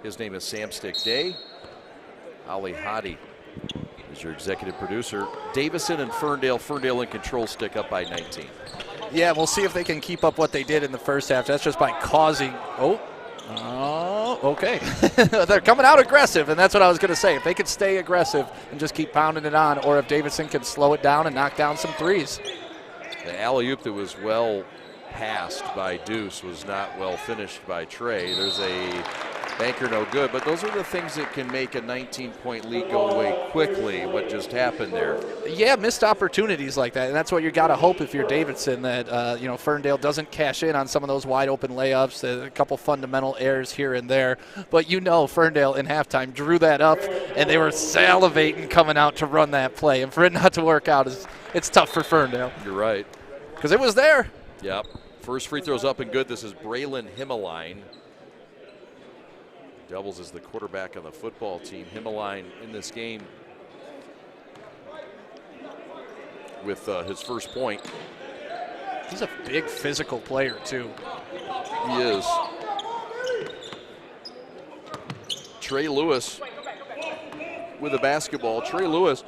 His name is Sam Stick Day. Ali Hadi is your executive producer. Davison and Ferndale. Ferndale in control, stick up by 19. Yeah, we'll see if they can keep up what they did in the first half. That's just by causing, okay. They're coming out aggressive, and that's what I was going to say. If they could stay aggressive and just keep pounding it on, or if Davison can slow it down and knock down some threes. The alley-oop that was well passed by Deuce was not well finished by Trey. There's a banker, no good, but those are the things that can make a 19-point lead go away quickly. What just happened there? Yeah, missed opportunities like that, and that's what you got to hope if you're Davison, that Ferndale doesn't cash in on some of those wide open layups, a couple fundamental errors here and there. But Ferndale in halftime drew that up, and they were salivating coming out to run that play, and for it not to work out, it's tough for Ferndale. You're right. Because it was there. Yep. First free throw's up and good. This is Braylon Himmeline. Doubles as the quarterback on the football team. Himmeline in this game with his first point. He's a big physical player, too. He is. Trey Lewis with the basketball. Trey Lewis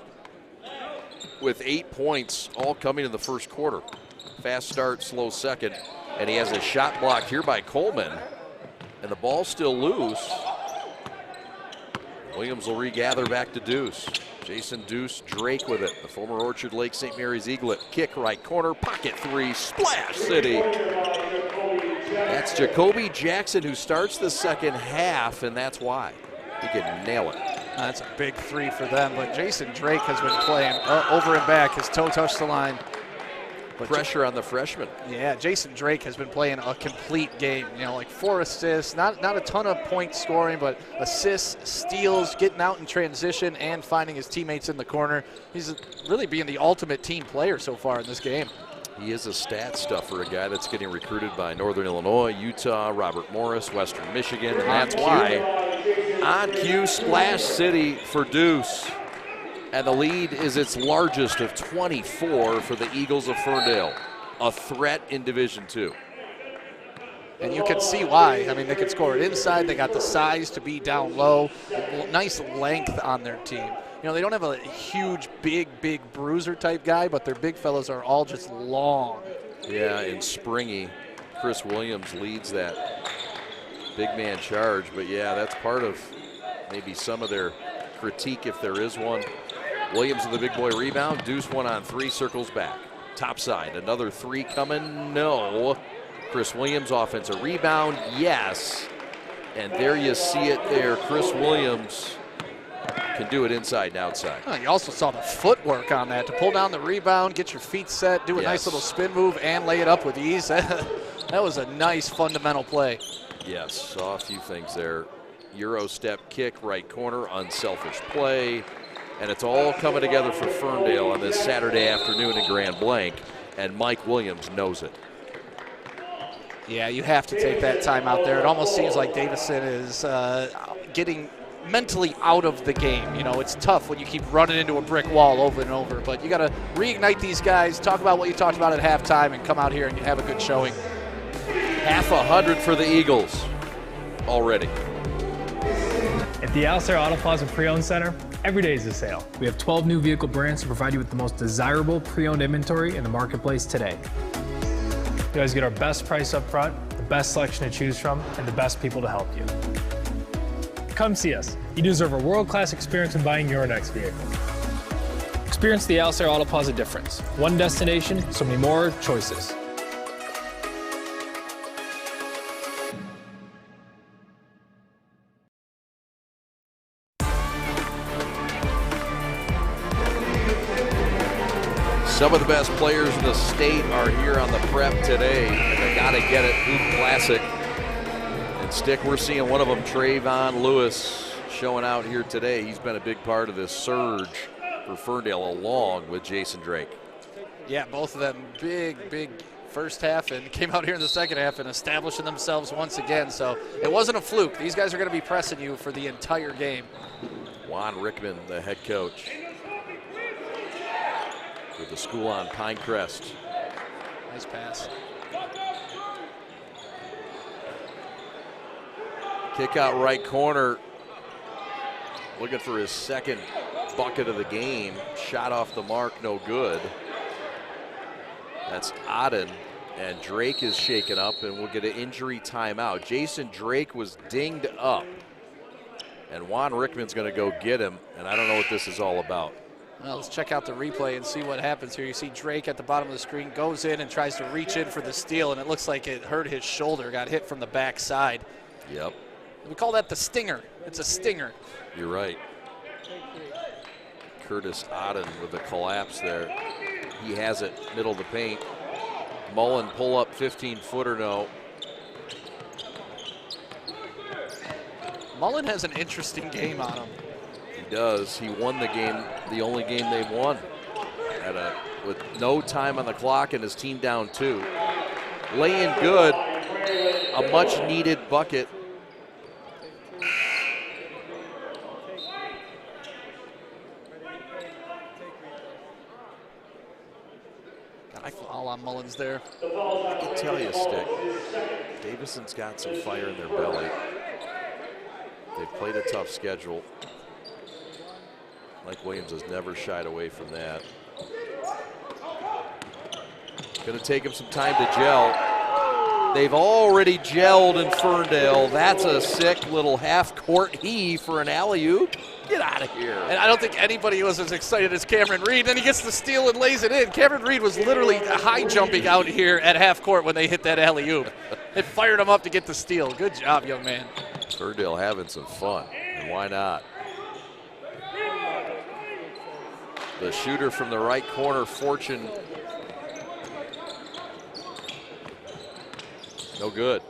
with 8 points, all coming in the first quarter. Fast start, slow second, and he has a shot blocked here by Coleman, and the ball's still loose. Williams will regather back to Deuce. Jason Deuce Drake with it. The former Orchard Lake St. Mary's Eaglet. Kick right corner, pocket three, Splash City. That's Jacoby Jackson who starts the second half, and that's why he can nail it. That's a big three for them, but Jason Drake has been playing over and back. His toe touched the line. But pressure on the freshman. Yeah, Jason Drake has been playing a complete game. You know, like 4 assists, not a ton of point scoring, but assists, steals, getting out in transition, and finding his teammates in the corner. He's really being the ultimate team player so far in this game. He is a stat stuffer, a guy that's getting recruited by Northern Illinois, Utah, Robert Morris, Western Michigan, and that's why on cue, Splash City for Deuce. And the lead is its largest of 24 for the Eagles of Ferndale, a threat in Division II. And you can see why. I mean, they can score it inside. They got the size to be down low. Nice length on their team. You know, they don't have a huge, big bruiser type guy, but their big fellows are all just long. Yeah, and springy. Chris Williams leads that big man charge. But, yeah, that's part of maybe some of their critique, if there is one. Williams with the big boy rebound. Deuce 1 on 3, circles back. Top side, another 3 coming. No. Chris Williams, offensive rebound. Yes. And there you see it there. Chris Williams can do it inside and outside. Oh, you also saw the footwork on that to pull down the rebound, get your feet set, do a nice little spin move, and lay it up with ease. That was a nice fundamental play. Yes, saw a few things there. Euro step kick, right corner, unselfish play. And it's all coming together for Ferndale on this Saturday afternoon in Grand Blanc, and Mike Williams knows it. Yeah, you have to take that time out there. It almost seems like Davison is getting mentally out of the game. You know, it's tough when you keep running into a brick wall over and over, but you got to reignite these guys, talk about what you talked about at halftime, and come out here and have a good showing. Half 100 for the Eagles already. At the Alcer Auto Plaza Pre-Owned Center, every day is a sale. We have 12 new vehicle brands to provide you with the most desirable pre-owned inventory in the marketplace today. You guys get our best price up front, the best selection to choose from, and the best people to help you. Come see us. You deserve a world-class experience in buying your next vehicle. Experience the Alcer Auto Plaza difference. One destination, so many more choices. Some of the best players in the state are here on the prep today, and they gotta get it Hoop Classic. And Stick, we're seeing one of them, Trayvon Lewis, showing out here today. He's been a big part of this surge for Ferndale, along with Jason Drake. Yeah, both of them big first half, and came out here in the second half and establishing themselves once again. So it wasn't a fluke. These guys are going to be pressing you for the entire game. Juan Rickman, the head coach, with the school on Pinecrest. Nice pass. Kick out right corner. Looking for his second bucket of the game. Shot off the mark, no good. That's Auden, and Drake is shaken up, and we'll get an injury timeout. Jason Drake was dinged up, and Juan Rickman's going to go get him, and I don't know what this is all about. Well, let's check out the replay and see what happens here. You see Drake at the bottom of the screen, goes in and tries to reach in for the steal, and it looks like it hurt his shoulder, got hit from the backside. Yep. We call that the stinger. It's a stinger. You're right. Curtis Auden with the collapse there. He has it, middle of the paint. Mullen pull up 15-footer, no. Mullen has an interesting game on him. He does. He won the game, the only game they've won, with no time on the clock and his team down 2. Laying good, a much-needed bucket. on Mullins there. I can tell you, Stick, Davison's got some fire in their belly. They've played a tough schedule. Mike Williams has never shied away from that. Going to take him some time to gel. They've already gelled in Ferndale. That's a sick little half-court heave for an alley-oop. Get out of here. And I don't think anybody was as excited as Cameron Reed. Then he gets the steal and lays it in. Cameron Reed was literally high jumping out here at half court when they hit that alley-oop. It fired him up to get the steal. Good job, young man. Ferndale having some fun, and why not? The shooter from the right corner, Fortune. No good.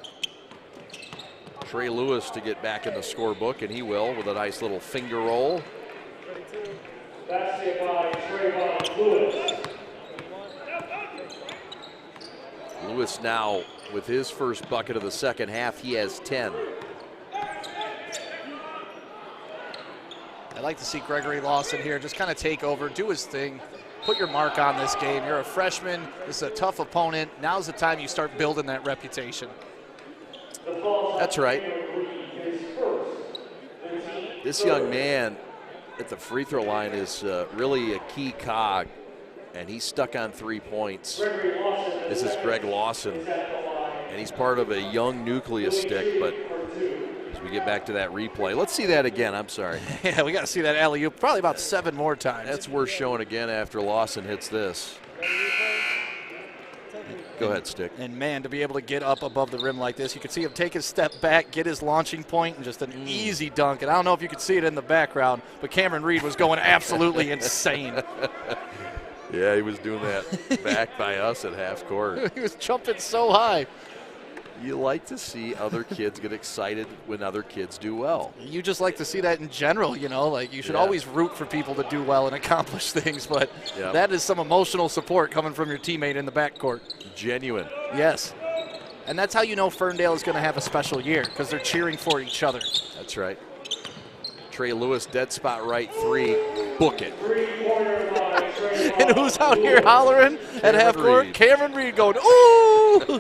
Trey Lewis to get back in the scorebook, and he will with a nice little finger roll. Lewis now with his first bucket of the second half. He has 10. I'd like to see Gregory Lawson here just kind of take over, do his thing, put your mark on this game. You're a freshman. This is a tough opponent. Now's the time you start building that reputation. That's right. This young man at the free throw line is really a key cog, and he's stuck on 3 points. This is Greg Lawson, and he's part of a young nucleus, Stick, but as we get back to that replay, let's see that again. I'm sorry. Yeah, we got to see that alley-oop probably about 7 more times. That's worth showing again after Lawson hits this. Go ahead, Stick. And, man, to be able to get up above the rim like this, you could see him take his step back, get his launching point, and just an easy dunk. And I don't know if you could see it in the background, but Cameron Reed was going absolutely insane. Yeah, he was doing that back by us at half court. He was jumping so high. You like to see other kids get excited when other kids do well. You just like to see that in general, you know, like you should always root for people to do well and accomplish things, but that is some emotional support coming from your teammate in the backcourt. Genuine. Yes. And that's how you know Ferndale is going to have a special year, because they're cheering for each other. That's right. Trey Lewis, dead spot right 3, book it. And who's out here hollering at half court? Cameron Reed going, ooh!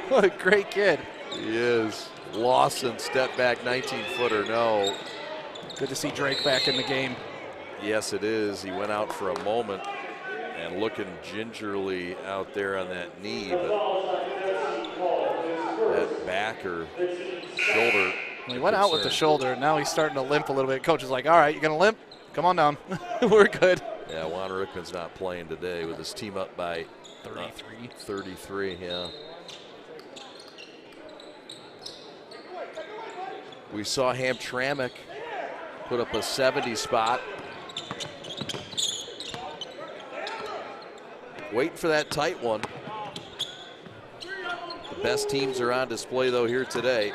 What a great kid. He is. Lawson, step back, 19-footer, no. Good to see Drake back in the game. Yes, it is. He went out for a moment and looking gingerly out there on that knee, but that back or shoulder. He went out with the shoulder, and now he's starting to limp a little bit. Coach is like, all right, you going to limp? Come on down. We're good. Yeah, Juan Rickman's not playing today with his team up by 33. 33, yeah. We saw Hamtramck put up a 70 spot. Waiting for that tight one. The best teams are on display, though, here today.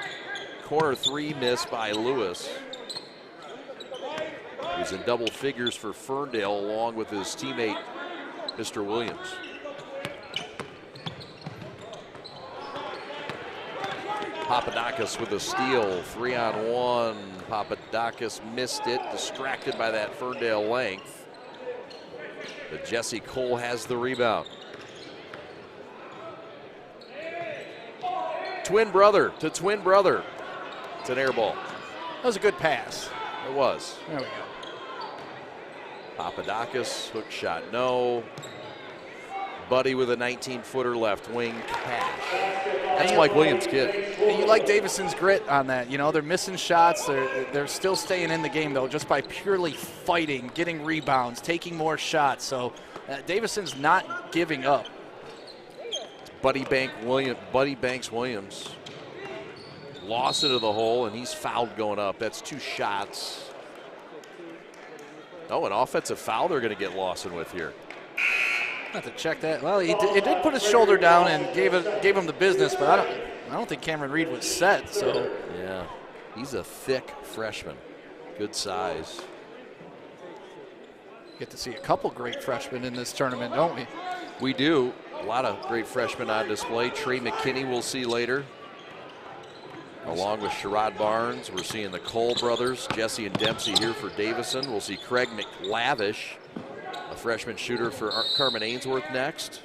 Corner 3 missed by Lewis. He's in double figures for Ferndale, along with his teammate, Mr. Williams. Papadakis with a steal, 3-on-1. Papadakis missed it, distracted by that Ferndale length. But Jesse Cole has the rebound. Twin brother to twin brother. It's an air ball. That was a good pass. It was. There we go. Papadakis, hook shot, no. Buddy with a 19-footer left wing cash. That's Mike Williams' kid. And you like Davison's grit on that. You know, they're missing shots. They're still staying in the game, though, just by purely fighting, getting rebounds, taking more shots. So Davison's not giving up. Buddy Banks Williams. Lost into the hole, and he's fouled going up. That's 2 shots. Oh, an offensive foul they're going to get Lawson with here. Have to check that. Well, he did put his shoulder down and gave him the business, but I don't think Cameron Reed was set. So yeah, he's a thick freshman, good size. Get to see a couple great freshmen in this tournament, don't we? We do. A lot of great freshmen on display. Trey McKinney we'll see later, along with Sherrod Barnes. We're seeing the Cole brothers, Jesse and Dempsey here for Davison. We'll see Craig McLavish, a freshman shooter for Carmen Ainsworth next.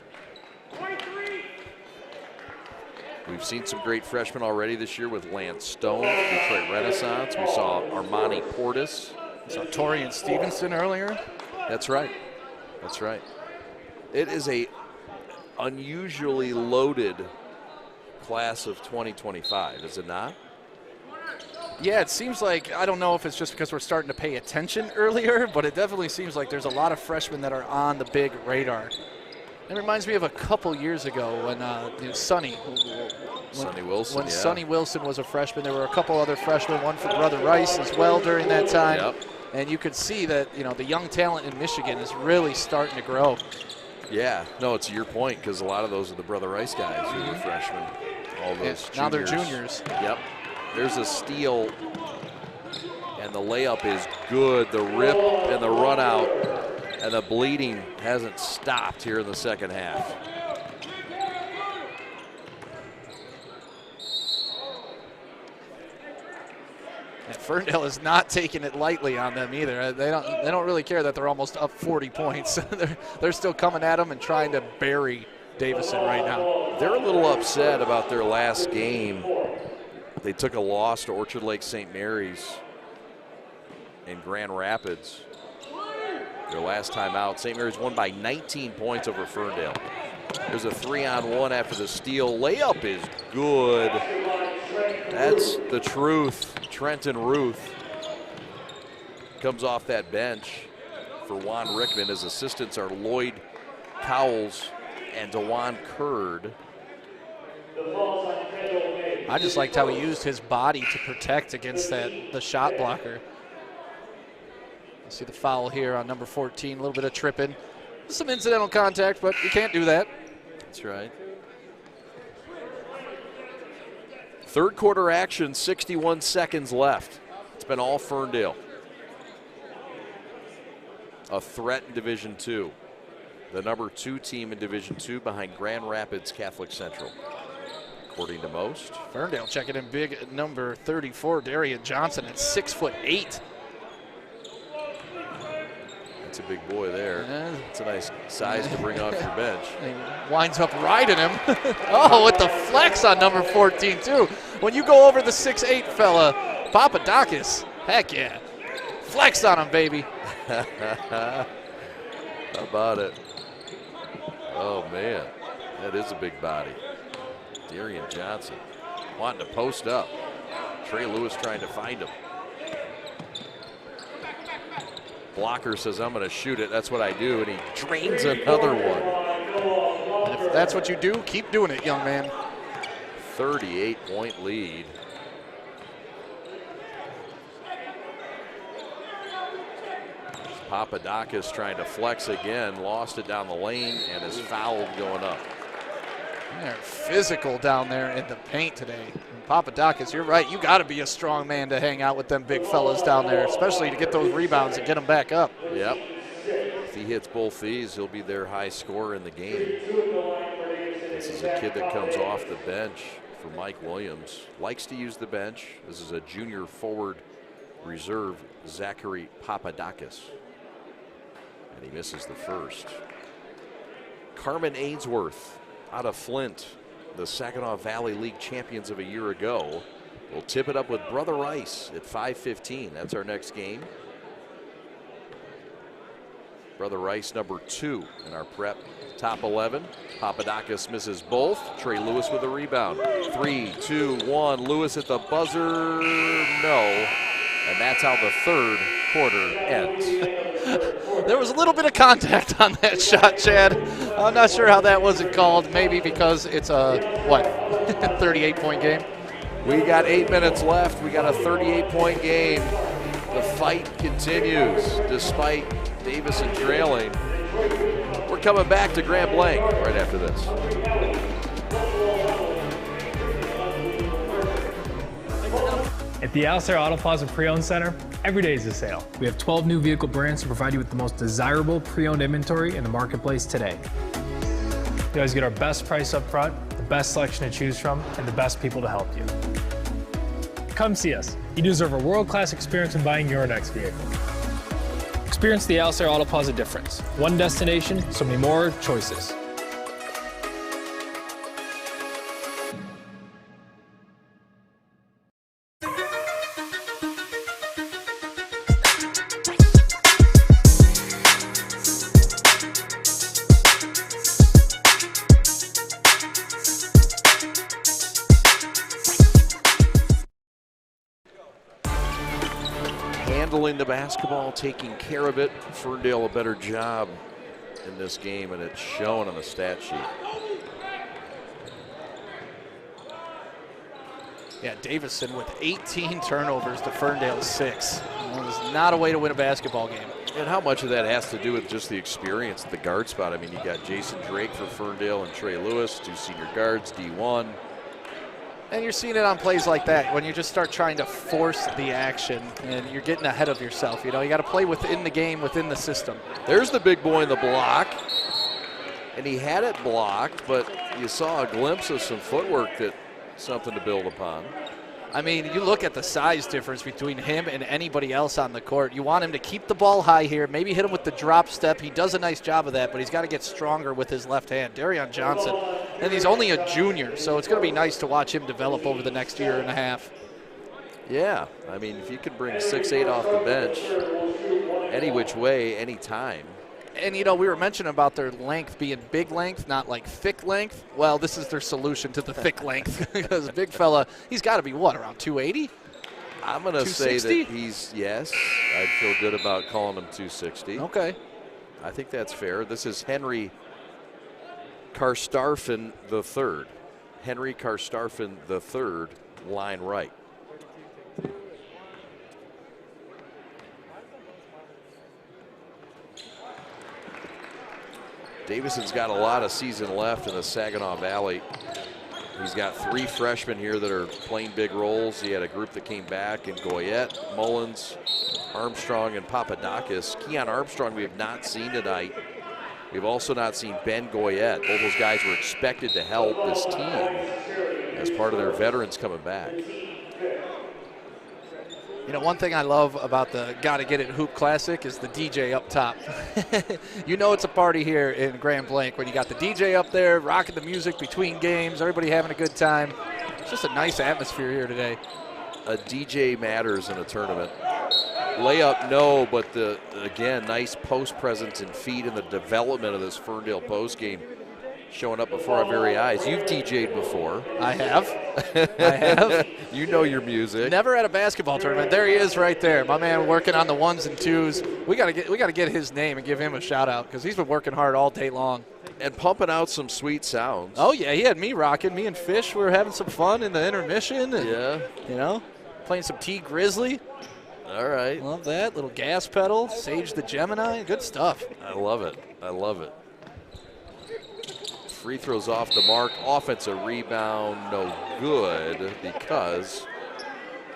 We've seen some great freshmen already this year with Lance Stone, Detroit Renaissance. We saw Armani Portis. We saw Torian Stevenson earlier. That's right. That's right. It is a unusually loaded class of 2025, is it not? Yeah, it seems like, I don't know if it's just because we're starting to pay attention earlier, but it definitely seems like there's a lot of freshmen that are on the big radar. It reminds me of a couple years ago when Sonny Wilson. When Sonny Wilson was a freshman, there were a couple other freshmen, one for Brother Rice as well during that time. Yep. And you could see that, the young talent in Michigan is really starting to grow. Yeah, no, it's your point, because a lot of those are the Brother Rice guys who were freshmen. All those now they're juniors. Yep. There's a steal, and the layup is good. The rip and the run out, and the bleeding hasn't stopped here in the second half. And Ferndale is not taking it lightly on them either. They don't really care that they're almost up 40 points. they're still coming at them and trying to bury Davison right now. They're a little upset about their last game. They took a loss to Orchard Lake St. Mary's in Grand Rapids. Their last time out, St. Mary's won by 19 points over Ferndale. There's a 3-on-1 after the steal. Layup is good. That's the truth. Trenton Ruth comes off that bench for Juan Rickman. His assistants are Lloyd Cowles and DeJuan Curd. I just liked how he used his body to protect against the shot blocker. You see the foul here on number 14, a little bit of tripping. Some incidental contact, but you can't do that. That's right. Third quarter action, 61 seconds left. It's been all Ferndale. A threat in Division II. The number 2 team in Division II behind Grand Rapids Catholic Central, according to most. Ferndale checking in big at number 34, Darian Johnson at 6'8". That's a big boy there. It's a nice size to bring off your bench. He winds up riding him. Oh, with the flex on number 14 too. When you go over the 6'8" fella, Papadakis, heck yeah. Flex on him, baby. How about it? Oh man, that is a big body. Darian Johnson wanting to post up. Trey Lewis trying to find him. Blocker says, I'm going to shoot it. That's what I do. And he drains another one. And if that's what you do, keep doing it, young man. 38-point lead. Papadakis trying to flex again. Lost it down the lane and is fouled going up. They're physical down there in the paint today. And Papadakis, you're right. You got to be a strong man to hang out with them big fellas down there, especially to get those rebounds and get them back up. Yep. If he hits both these, he'll be their high scorer in the game. This is a kid that comes off the bench for Mike Williams. Likes to use the bench. This is a junior forward reserve, Zachary Papadakis. And he misses the first. Carmen Ainsworth out of Flint, the Saginaw Valley League champions of a year ago, will tip it up with Brother Rice at 5:15. That's our next game. Brother Rice, number 2 in our prep top 11. Papadakis misses both. Trey Lewis with a rebound. 3, 2, 1. Lewis at the buzzer. No. And that's how the third quarter ends. There was a little bit of contact on that shot, Chad. I'm not sure how that wasn't called. Maybe because it's a, 38-point game? We got 8 minutes left. We got a 38-point game. The fight continues despite Davison trailing. We're coming back to Grand Blanc right after this. At the Alcer Auto Plaza Pre-Owned Center, every day is a sale. We have 12 new vehicle brands to provide you with the most desirable pre-owned inventory in the marketplace today. You always get our best price up front, the best selection to choose from, and the best people to help you. Come see us. You deserve a world-class experience in buying your next vehicle. Experience the Alcer Auto Plaza difference. One destination, so many more choices. handling the basketball, taking care of it. Ferndale a better job in this game, and it's shown on the stat sheet. Yeah, Davison with 18 turnovers to Ferndale's 6. That is not a way to win a basketball game. And how much of that has to do with just the experience at the guard spot? I mean, you got Jason Drake for Ferndale and Trey Lewis, 2 senior guards, D1. And you're seeing it on plays like that when you just start trying to force the action and you're getting ahead of yourself. You know, you got to play within the game, within the system. There's the big boy in the block. And he had it blocked, but you saw a glimpse of some footwork that something to build upon. I mean, you look at the size difference between him and anybody else on the court. You want him to keep the ball high here, maybe hit him with the drop step. He does a nice job of that, but he's got to get stronger with his left hand. Darion Johnson, and he's only a junior, so it's going to be nice to watch him develop over the next year and a half. Yeah, I mean, if you can bring 6'8" off the bench any which way, any time. And, you know, we were mentioning about their length being big length, not like thick length. Well, this is their solution to the thick length because big fella, he's got to be, what, around 280? I'm going to say that he's, yes, I'd feel good about calling him 260. Okay. I think that's fair. This is Henry Karstarfin III. Henry Karstarfin III, line right. Davison's got a lot of season left in the Saginaw Valley. He's got 3 freshmen here that are playing big roles. He had a group that came back in Goyette, Mullins, Armstrong, and Papadakis. Keon Armstrong we have not seen tonight. We've also not seen Ben Goyette. Both those guys were expected to help this team as part of their veterans coming back. You know, one thing I love about the Gotta Get It Hoop Classic is the DJ up top. You know it's a party here in Grand Blanc when you got the DJ up there rocking the music between games, everybody having a good time. It's just a nice atmosphere here today. A DJ matters in a tournament. Layup, no, but again, nice post presence and feet in the development of this Ferndale post game showing up before our very eyes. You've DJ'd before. I have. I have. You know your music. Never at a basketball tournament. There he is right there. My man working on the 1s and 2s. We gotta get his name and give him a shout out because he's been working hard all day long. And pumping out some sweet sounds. Oh yeah, he had me rocking. Me and Fish were having some fun in the intermission. And, yeah. You know, playing some T Grizzly. All right. Love that. Little gas pedal. Sage the Gemini. Good stuff. I love it. I love it. Free throws off the mark. Offensive rebound, no good because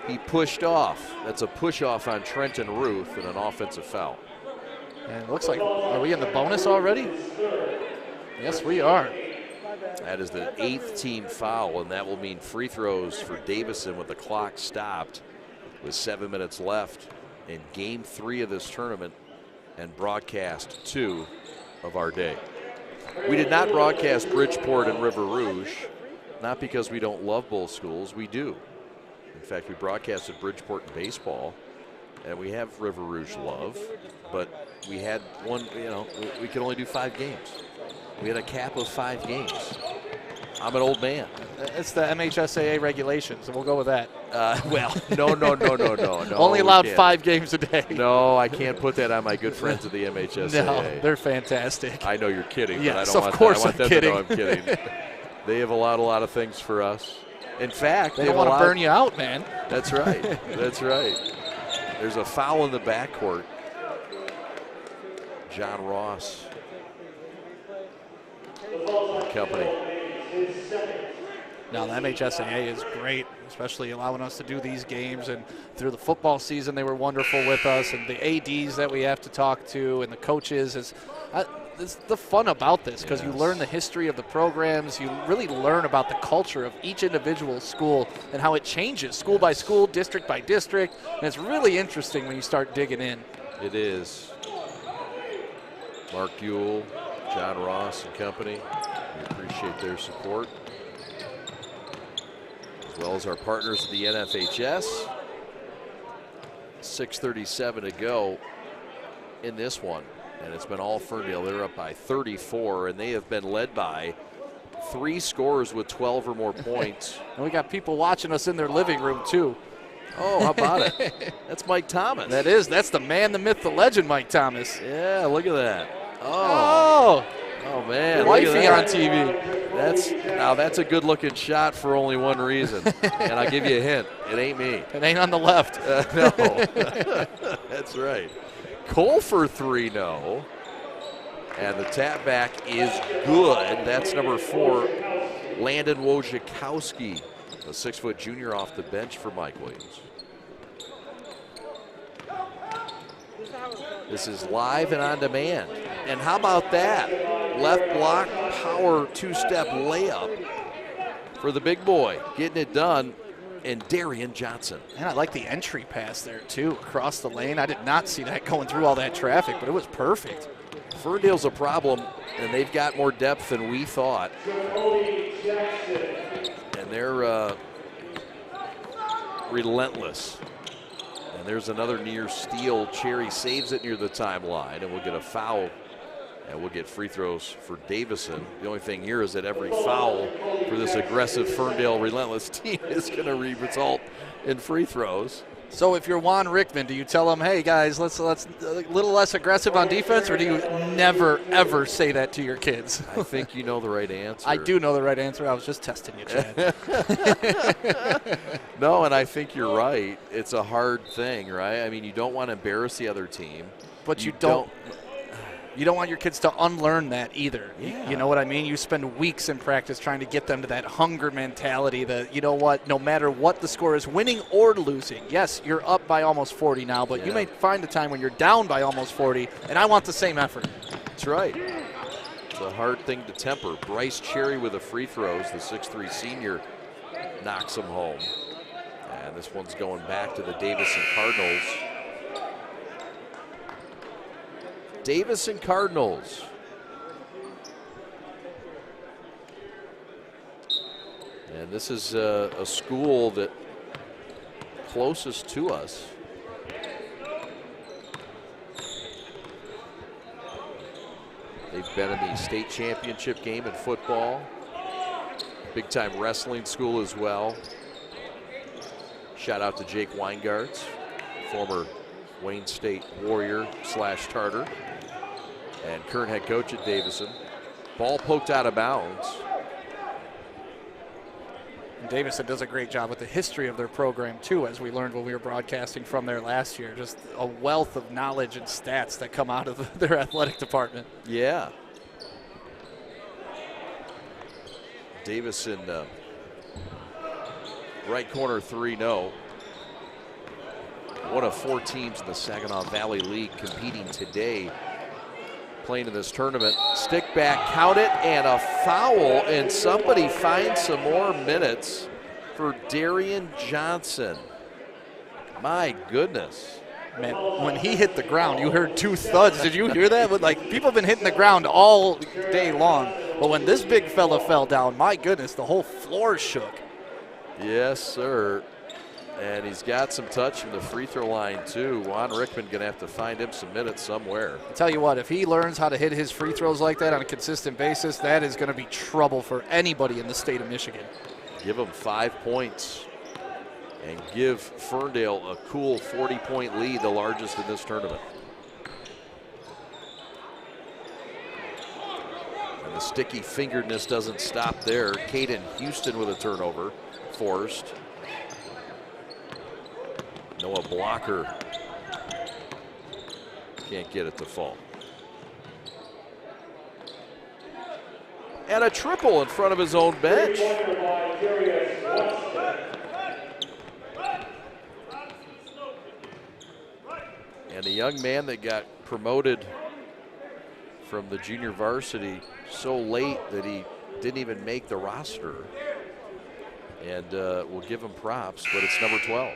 he pushed off. That's a push off on Trenton Ruth and an offensive foul. And it looks like, are we in the bonus already? Yes, we are. That is the 8th team foul, and that will mean free throws for Davison with the clock stopped with 7 minutes left in game 3 of this tournament and broadcast 2 of our day. We did not broadcast Bridgeport and River Rouge, not because we don't love both schools, we do. In fact, we broadcasted Bridgeport in baseball, and we have River Rouge love, but we had one, you know, we could only do 5 games. We had a cap of 5 games. I'm an old man. It's the MHSAA regulations, and we'll go with that. Well, no. Only allowed 5 games a day. No, I can't put that on my good friends at the MHSAA. No, they're fantastic. I know you're kidding, yes, but I don't of course want them kidding. to know I'm kidding. They have allowed a lot of things for us. In fact, they don't want to burn you out, man. That's right. That's right. There's a foul in the backcourt. John Ross. Company. Now, the MHSAA is great, especially allowing us to do these games. And through the football season, they were wonderful with us. And the ADs that we have to talk to and the coaches is the fun about this because you learn the history of the programs. You really learn about the culture of each individual school and how it changes school by school, district by district. And it's really interesting when you start digging in. It is. Mark Ewell, John Ross and company. We appreciate their support. As well as our partners at the NFHS. 6:37 to go in this one. And it's been all Ferndale. They're up by 34, and they have been led by 3 scorers with 12 or more points. And we got people watching us in their living room, too. Oh, how about it? That's Mike Thomas. That's the man, the myth, the legend, Mike Thomas. Yeah, look at that. Oh man, wifey on TV. That's a good-looking shot for only one reason, and I'll give you a hint. It ain't me. It ain't on the left. No, that's right. Cole for 3, no. And the tap back is good. That's number 4, Landon Wojciechowski, a 6-foot junior off the bench for Mike Williams. This is live and on demand. And how about that? Left block, power 2-step layup for the big boy. Getting it done, and Darian Johnson. And I like the entry pass there, too, across the lane. I did not see that going through all that traffic, but it was perfect. Ferndale's a problem, and they've got more depth than we thought. And they're relentless. And there's another near steal. Cherry saves it near the timeline, and we'll get a foul, and we'll get free throws for Davison. The only thing here is that every foul for this aggressive Ferndale relentless team is going to result in free throws. So if you're Juan Rickman, do you tell them, hey guys, let's a little less aggressive on defense, or do you never ever say that to your kids? I think you know the right answer. I do know the right answer. I was just testing you, Chad. No, and I think you're right. It's a hard thing, right? I mean, you don't want to embarrass the other team, but you don't want your kids to unlearn that either. Yeah. You know what I mean? You spend weeks in practice trying to get them to that hunger mentality that, you know what, no matter what the score is, winning or losing. Yes, you're up by almost 40 now, but you may find a time when you're down by almost 40, and I want the same effort. That's right. It's a hard thing to temper. Bryce Cherry with the free throws. The 6'3 senior knocks them home. And this one's going back to the Davison Cardinals. Davison Cardinals. And this is a school that closest to us. They've been in the state championship game in football. Big time wrestling school as well. Shout out to Jake Weingarts, former Wayne State Warrior / Tartar, and current head coach at Davison. Ball poked out of bounds. Davison does a great job with the history of their program, too, as we learned when we were broadcasting from there last year. Just a wealth of knowledge and stats that come out of their athletic department. Yeah. Davison, right corner 3, no. One of 4 teams in the Saginaw Valley League competing today, playing in this tournament. Stick back, count it, and a foul, and somebody finds some more minutes for Darian Johnson. My goodness. Man, when he hit the ground, you heard 2 thuds. Did you hear that? Like, people have been hitting the ground all day long, but when this big fella fell down, my goodness, the whole floor shook. Yes, sir. And he's got some touch from the free throw line, too. Juan Rickman going to have to find him some minutes somewhere. I'll tell you what, if he learns how to hit his free throws like that on a consistent basis, that is going to be trouble for anybody in the state of Michigan. Give him 5 points and give Ferndale a cool 40-point lead, the largest in this tournament. And the sticky fingeredness doesn't stop there. Caden Houston with a turnover, forced. Noah Blocker can't get it to fall. And a triple in front of his own bench. And a young man that got promoted from the junior varsity so late that he didn't even make the roster. And we'll give him props, but it's number 12.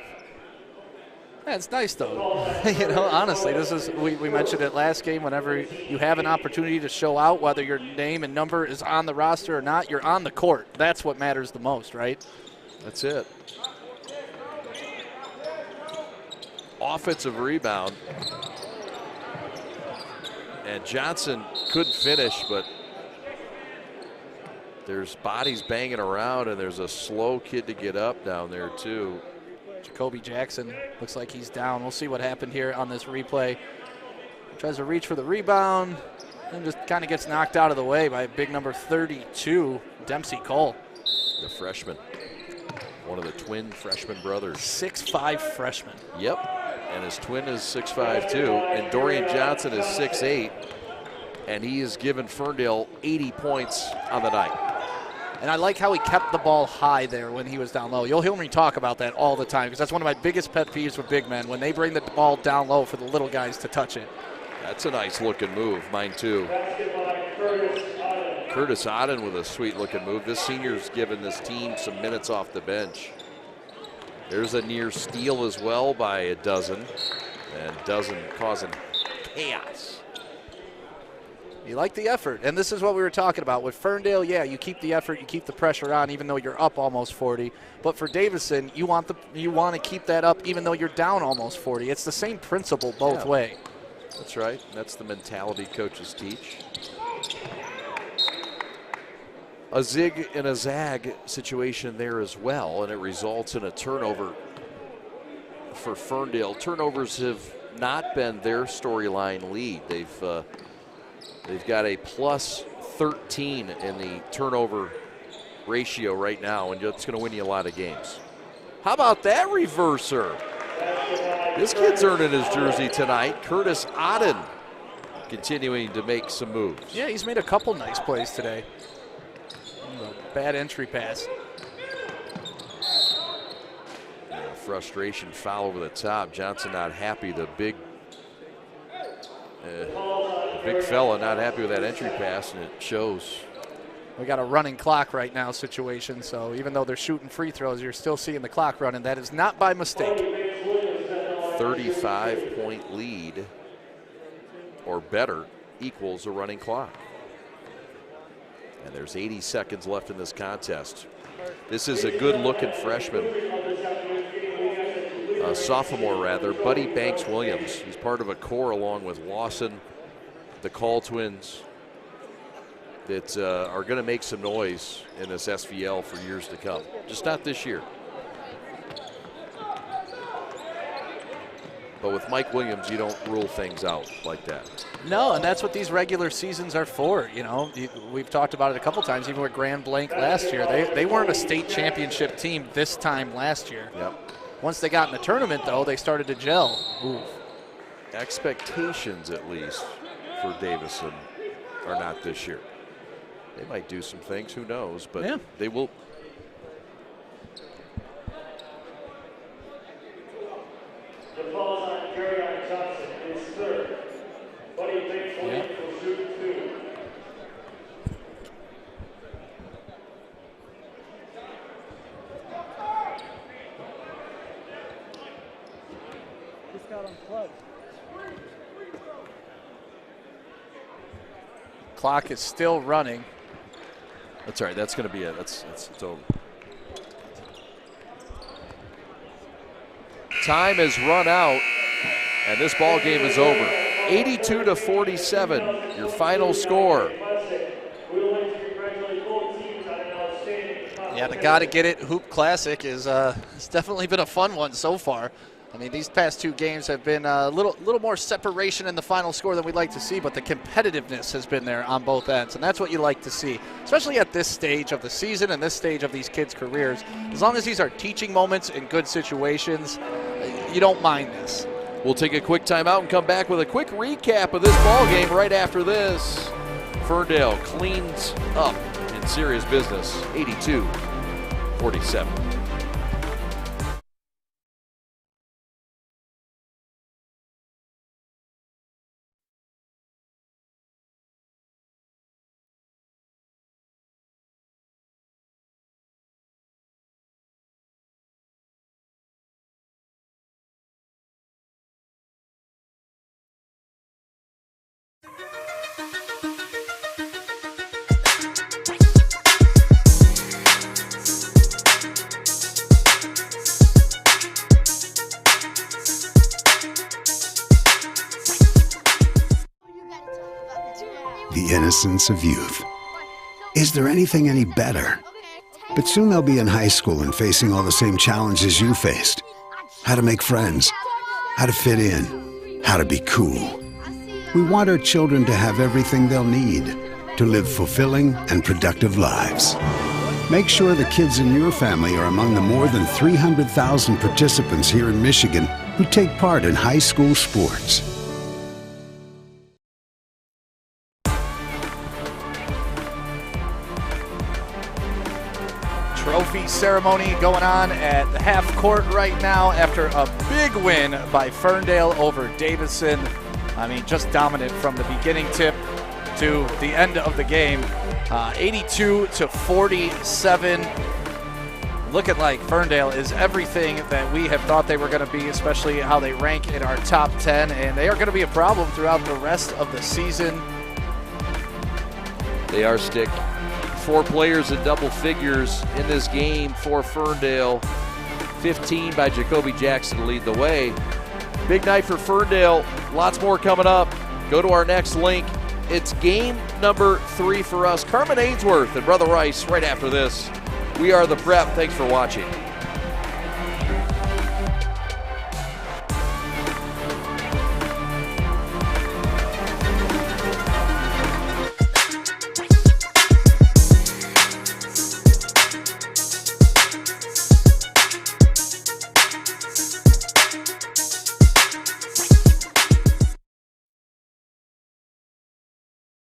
Yeah, it's nice, though. You know, honestly, this is we mentioned it last game. Whenever you have an opportunity to show out, whether your name and number is on the roster or not, you're on the court. That's what matters the most, right? That's it. Offensive rebound. And Johnson couldn't finish, but there's bodies banging around, and there's a slow kid to get up down there, too. Jacoby Jackson. Looks like he's down. We'll see what happened here on this replay. Tries to reach for the rebound and just kind of gets knocked out of the way by big number 32, Dempsey Cole. The freshman. One of the twin freshman brothers. 6'5" freshman. Yep, and his twin is 6'5" too, and Dorian Johnson is 6'8", and he has given Ferndale 80 points on the night. And I like how he kept the ball high there when he was down low. You'll hear me talk about that all the time because that's one of my biggest pet peeves with big men, when they bring the ball down low for the little guys to touch it. That's a nice looking move, mine too. Curtis Odden with a sweet looking move. This senior's given this team some minutes off the bench. There's a near steal as well by a Dozen, and Dozen causing chaos. You like the effort, and this is what we were talking about. With Ferndale, yeah, you keep the effort, you keep the pressure on even though you're up almost 40. But for Davison, you want to keep that up even though you're down almost 40. It's the same principle both way. That's right. That's the mentality coaches teach. A zig and a zag situation there as well, and it results in a turnover for Ferndale. Turnovers have not been their storyline lead. They've got a plus 13 in the turnover ratio right now, and it's going to win you a lot of games. How about that reverser? This kid's earning his jersey tonight. Curtis Odden continuing to make some moves. Yeah, he's made a couple nice plays today. Bad entry pass. Frustration foul over the top. Johnson not happy. The big fella not happy with that entry pass, and it shows. We got a running clock right now situation, so even though they're shooting free throws, you're still seeing the clock running. That is not by mistake. 35-point lead or better equals a running clock. And there's 80 seconds left in this contest. This is a good-looking freshman, sophomore rather, Buddy Banks-Williams. He's part of a core along with Lawson, the Call twins, that are going to make some noise in this SVL for years to come. Just not this year. But with Mike Williams, you don't rule things out like that. No, and that's what these regular seasons are for. You know, we've talked about it a couple times, even with Grand Blanc last year. They weren't a state championship team this time last year. Yep. Once they got in the tournament, though, they started to gel. Ooh. Expectations, at least, for Davison are not this year. They might do some things, who knows, but yeah, they will. Clock is still running. That's all right. That's going to be it. It's over. Time has run out, and this ball game is over. 82-47, your final score. Yeah, the Gottagetit Hoop Classic is it's definitely been a fun one so far. I mean, these past two games have been a little more separation in the final score than we'd like to see, but the competitiveness has been there on both ends, and that's what you like to see, especially at this stage of the season and this stage of these kids' careers. As long as these are teaching moments in good situations, you don't mind this. We'll take a quick timeout and come back with a quick recap of this ball game right after this. Ferndale cleans up in serious business, 82-47. The innocence of youth. Is there anything any better? But soon they'll be in high school and facing all the same challenges you faced. how to make friends, how to fit in, how to be cool. We want our children to have everything they'll need to live fulfilling and productive lives. Make sure the kids in your family are among the more than 300,000 participants here in Michigan who take part in high school sports. Trophy ceremony going on at the half court right now after a big win by Ferndale over Davison. I mean, just dominant from the beginning tip to the end of the game. 82-47. Looking like Ferndale is everything that we have thought they were going to be, especially how they rank in our top 10, and they are going to be a problem throughout the rest of the season. They are, Stick. 4 players in double figures in this game for Ferndale. 15 by Jacoby Jackson to lead the way. Big night for Ferndale. Lots more coming up. Go to our next link. It's game number 3 for us. Carmen Ainsworth and Brother Rice right after this. We are the Prep. Thanks for watching.